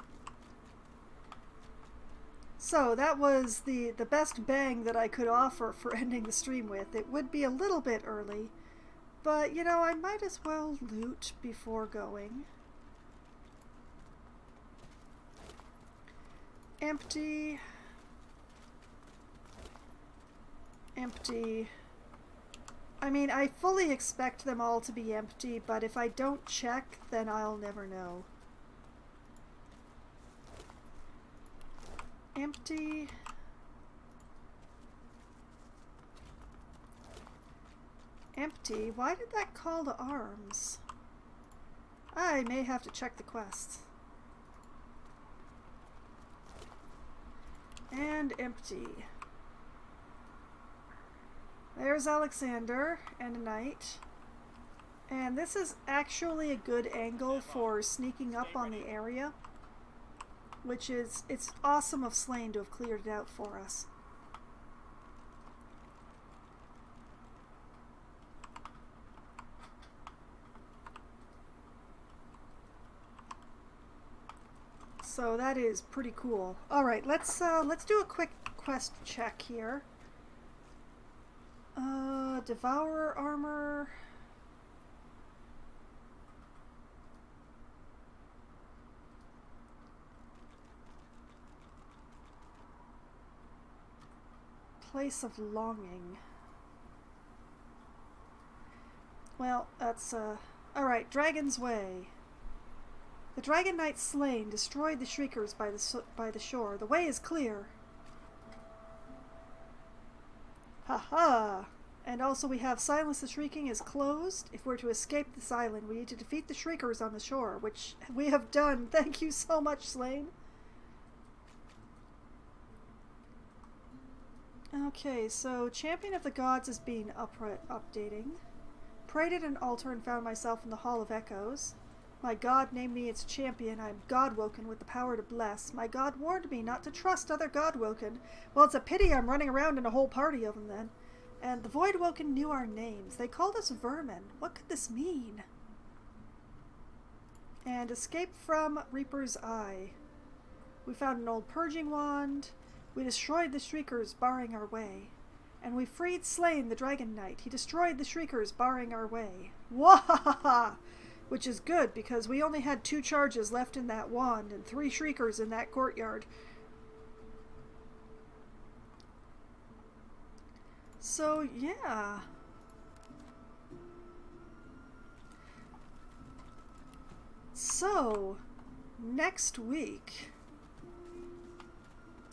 So that was the best bang that I could offer for ending the stream with. It would be a little bit early, but you know, I might as well loot before going. Empty. Empty. I mean, I fully expect them all to be empty, but if I don't check, then I'll never know. Empty. Empty? Why did that call to arms? I may have to check the quests. And empty. There's Alexander and a knight. And this is actually a good angle for sneaking up on the area. Which is, it's awesome of Slain to have cleared it out for us. So that is pretty cool. All right, let's do a quick quest check here. Devourer armor. Place of longing. Well, that's alright, Dragon's Way. The Dragon Knight slain destroyed the Shriekers by the shore. The way is clear. Haha! And also we have Silence the Shrieking is closed. If we're to escape this island, we need to defeat the Shriekers on the shore, which we have done. Thank you so much, Slain. Okay, so Champion of the Gods is being updating. Prayed at an altar and found myself in the Hall of Echoes. My God named me its champion. I am God-woken with the power to bless. My God warned me not to trust other God-woken. Well, it's a pity I'm running around in a whole party of them then. And the Void-woken knew our names. They called us vermin. What could this mean? And escape from Reaper's Eye. We found an old purging wand. We destroyed the Shriekers, barring our way. And we freed Slain, the Dragon Knight. He destroyed the Shriekers, barring our way. Wahaha! Which is good, because we only had 2 charges left in that wand, and 3 Shriekers in that courtyard. So, yeah. So, next week,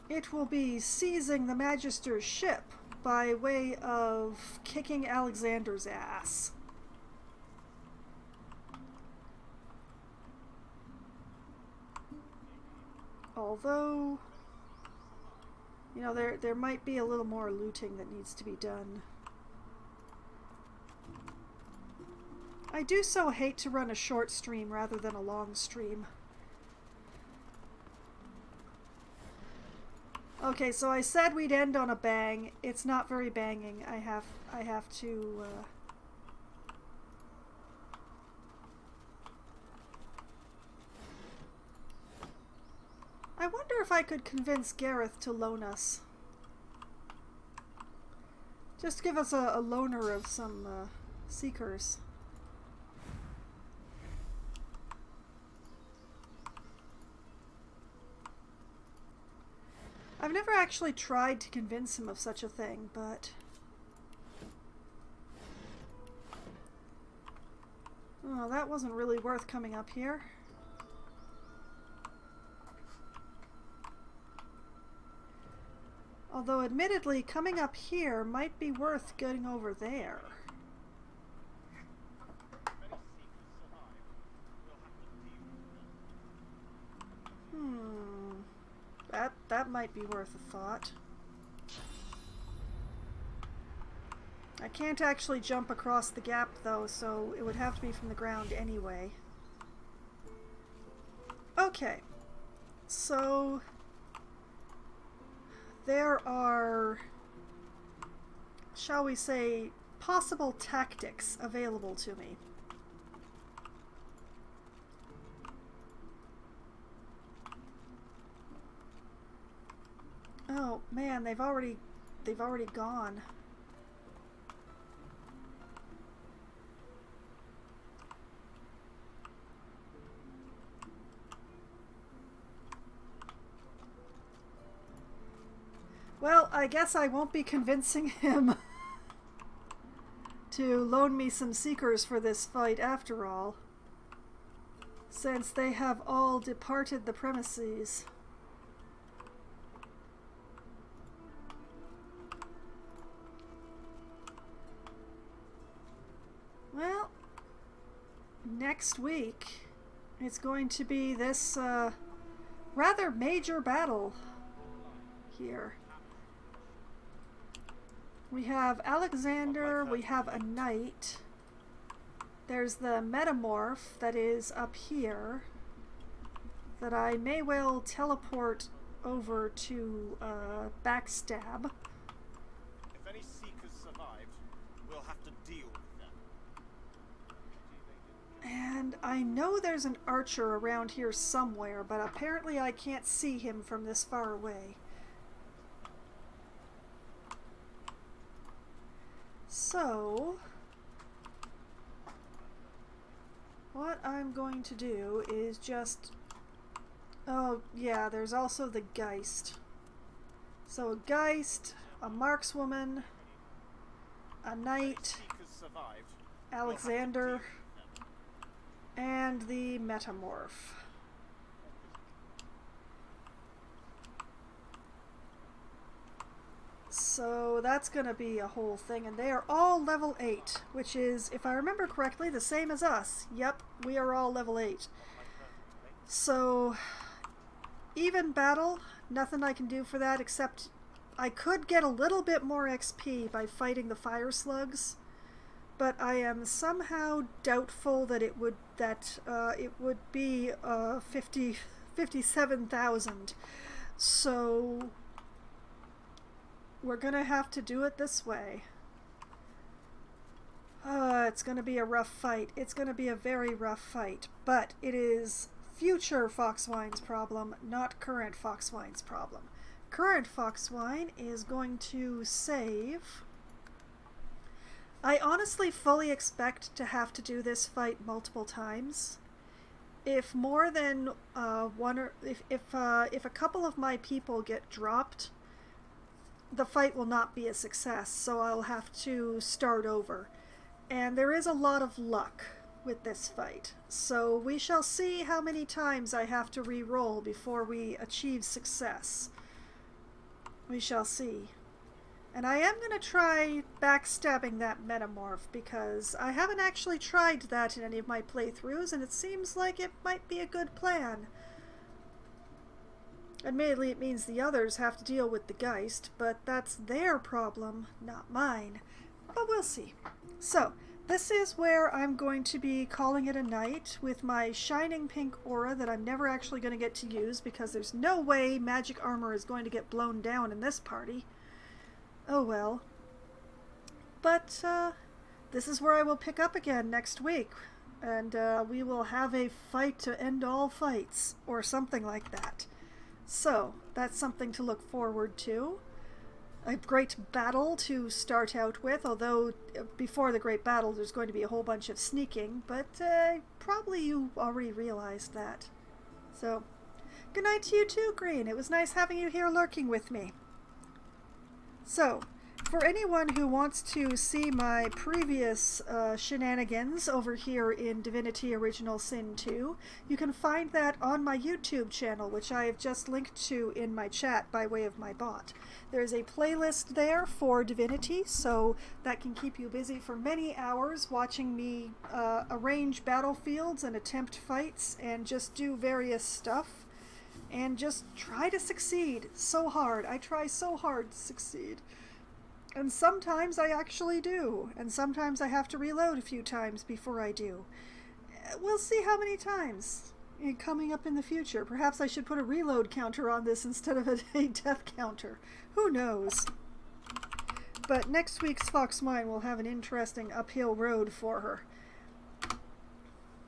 it will be seizing the Magister's ship by way of kicking Alexander's ass. Although, you know, there might be a little more looting that needs to be done. I do so hate to run a short stream rather than a long stream. Okay, so I said we'd end on a bang. It's not very banging. I have to I wonder if I could convince Gareth to loan us. Just give us a loaner of some Seekers. I've never actually tried to convince him of such a thing, but... Oh, that wasn't really worth coming up here. Although, admittedly, coming up here might be worth getting over there. That might be worth a thought. I can't actually jump across the gap, though, so it would have to be from the ground anyway. Okay. So... there are, shall we say, possible tactics available to me. Man, they've already gone. Well, I guess I won't be convincing him to loan me some Seekers for this fight after all, since they have all departed the premises. Well, next week it's going to be this rather major battle here. We have Alexander, we have a knight. There's the metamorph that is up here that I may well teleport over to backstab. If any Seekers survived, we'll have to deal with them. And I know there's an archer around here somewhere, but apparently I can't see him from this far away. So, what I'm going to do is just... Oh, yeah, there's also the Geist. So a Geist, a Markswoman, a Knight, Alexander, and the Metamorph. So that's going to be a whole thing, and they are all level 8, which is, if I remember correctly, the same as us. Yep, we are all level 8. So, even battle, nothing I can do for that except I could get a little bit more XP by fighting the fire slugs, but I am somehow doubtful that it would be 57,000. So we're gonna have to do it this way. It's gonna be a rough fight. It's gonna be a very rough fight, but it is future Foxwine's problem, not current Foxwine's problem. Current Foxwine is going to save. I honestly fully expect to have to do this fight multiple times. If more than one, or if a couple of my people get dropped, the fight will not be a success, so I'll have to start over. And there is a lot of luck with this fight, so we shall see how many times I have to re-roll before we achieve success. We shall see. And I am going to try backstabbing that Metamorph, because I haven't actually tried that in any of my playthroughs, and it seems like it might be a good plan. Admittedly, it means the others have to deal with the Geist, but that's their problem, not mine. But we'll see. So, this is where I'm going to be calling it a night with my shining pink aura that I'm never actually going to get to use, because there's no way magic armor is going to get blown down in this party. Oh well. But this is where I will pick up again next week, and we will have a fight to end all fights, or something like that. So, that's something to look forward to. A great battle to start out with, although before the great battle there's going to be a whole bunch of sneaking, but probably you already realized that. So, good night to you too, Green. It was nice having you here lurking with me. So, for anyone who wants to see my previous shenanigans over here in Divinity Original Sin 2, you can find that on my YouTube channel, which I have just linked to in my chat by way of my bot. There's a playlist there for Divinity, so that can keep you busy for many hours watching me arrange battlefields and attempt fights and just do various stuff and just try to succeed so hard. I try so hard to succeed. And sometimes I actually do, and sometimes I have to reload a few times before I do. We'll see how many times coming up in the future. Perhaps I should put a reload counter on this instead of a death counter. Who knows? But next week's Foxwine will have an interesting uphill road for her.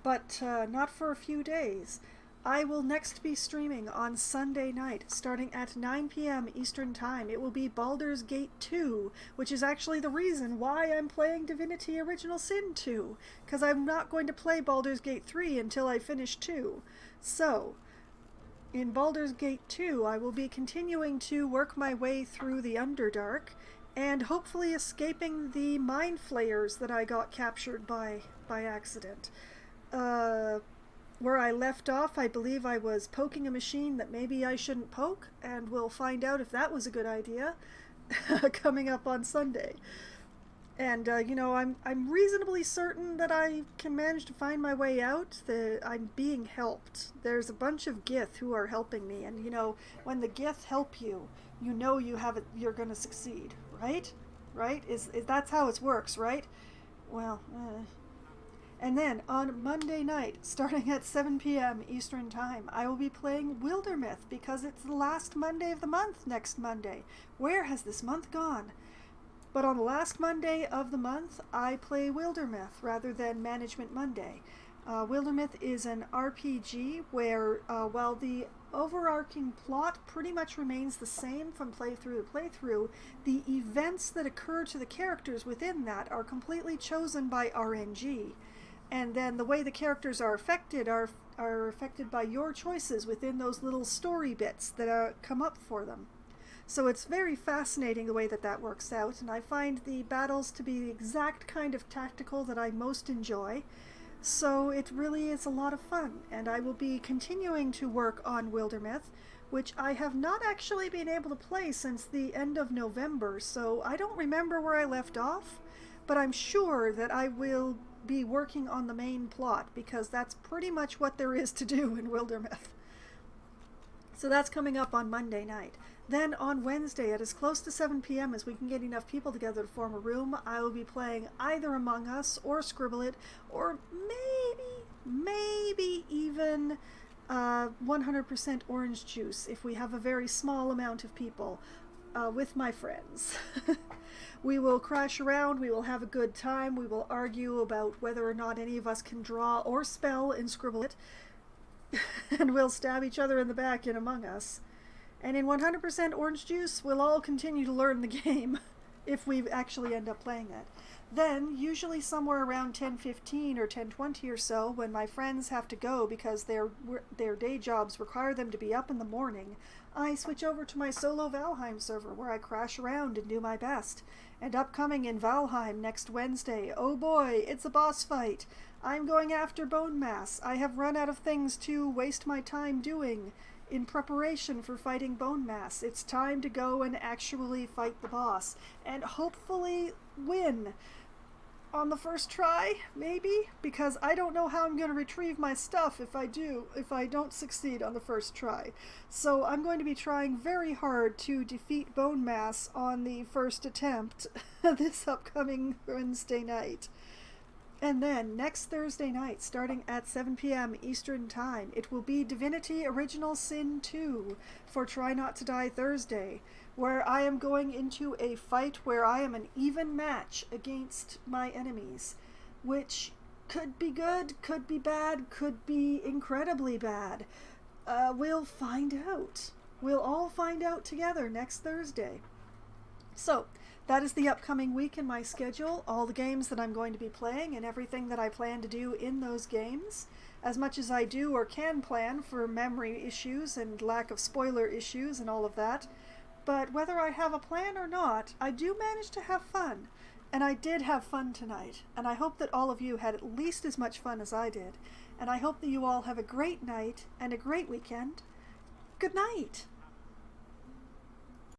But not for a few days. I will next be streaming on Sunday night, starting at 9 p.m. Eastern Time. It will be Baldur's Gate 2, which is actually the reason why I'm playing Divinity Original Sin 2, because I'm not going to play Baldur's Gate 3 until I finish 2. So, in Baldur's Gate 2, I will be continuing to work my way through the Underdark, and hopefully escaping the Mind Flayers that I got captured by accident. Where I left off, I believe I was poking a machine that maybe I shouldn't poke, and we'll find out if that was a good idea coming up on Sunday. And, you know, I'm reasonably certain that I can manage to find my way out. I'm being helped. There's a bunch of Gith who are helping me, and, you know, when the Gith help you, you know you're going to succeed, right? Right? That's how it works, right? Well, And then, on Monday night, starting at 7 p.m. Eastern Time, I will be playing Wildermyth, because it's the last Monday of the month next Monday. Where has this month gone? But on the last Monday of the month, I play Wildermyth rather than Management Monday. Wildermyth is an RPG where, while the overarching plot pretty much remains the same from playthrough to playthrough, the events that occur to the characters within that are completely chosen by RNG. And then the way the characters are affected are affected by your choices within those little story bits that come up for them. So it's very fascinating the way that works out, and I find the battles to be the exact kind of tactical that I most enjoy. So it really is a lot of fun, and I will be continuing to work on Wildermyth, which I have not actually been able to play since the end of November, so I don't remember where I left off, but I'm sure that I will be working on the main plot, because that's pretty much what there is to do in Wildermyth. So that's coming up on Monday night. Then on Wednesday, at as close to 7 p.m. as we can get enough people together to form a room, I will be playing either Among Us or Scribble It, or maybe even 100% Orange Juice if we have a very small amount of people, with my friends. We will crash around, we will have a good time, we will argue about whether or not any of us can draw or spell in Scribble It, and we'll stab each other in the back in Among Us. And in 100% Orange Juice, we'll all continue to learn the game, if we actually end up playing it. Then, usually somewhere around 10:15 or 10:20 or so, when my friends have to go because their day jobs require them to be up in the morning, I switch over to my solo Valheim server, where I crash around and do my best. And upcoming in Valheim next Wednesday, oh boy, it's a boss fight. I'm going after Bone Mass. I have run out of things to waste my time doing in preparation for fighting Bone Mass. It's time to go and actually fight the boss, and hopefully win on the first try, maybe, because I don't know how I'm going to retrieve my stuff if I don't succeed on the first try. So I'm going to be trying very hard to defeat Bone Mass on the first attempt this upcoming Wednesday night. And then, next Thursday night, starting at 7 p.m. Eastern Time, it will be Divinity Original Sin 2 for Try Not to Die Thursday, where I am going into a fight where I am an even match against my enemies, which could be good, could be bad, could be incredibly bad. We'll find out. We'll all find out together next Thursday. So, that is the upcoming week in my schedule, all the games that I'm going to be playing and everything that I plan to do in those games, as much as I do or can plan for memory issues and lack of spoiler issues and all of that. But whether I have a plan or not, I do manage to have fun, and I did have fun tonight, and I hope that all of you had at least as much fun as I did, and I hope that you all have a great night and a great weekend. Good night!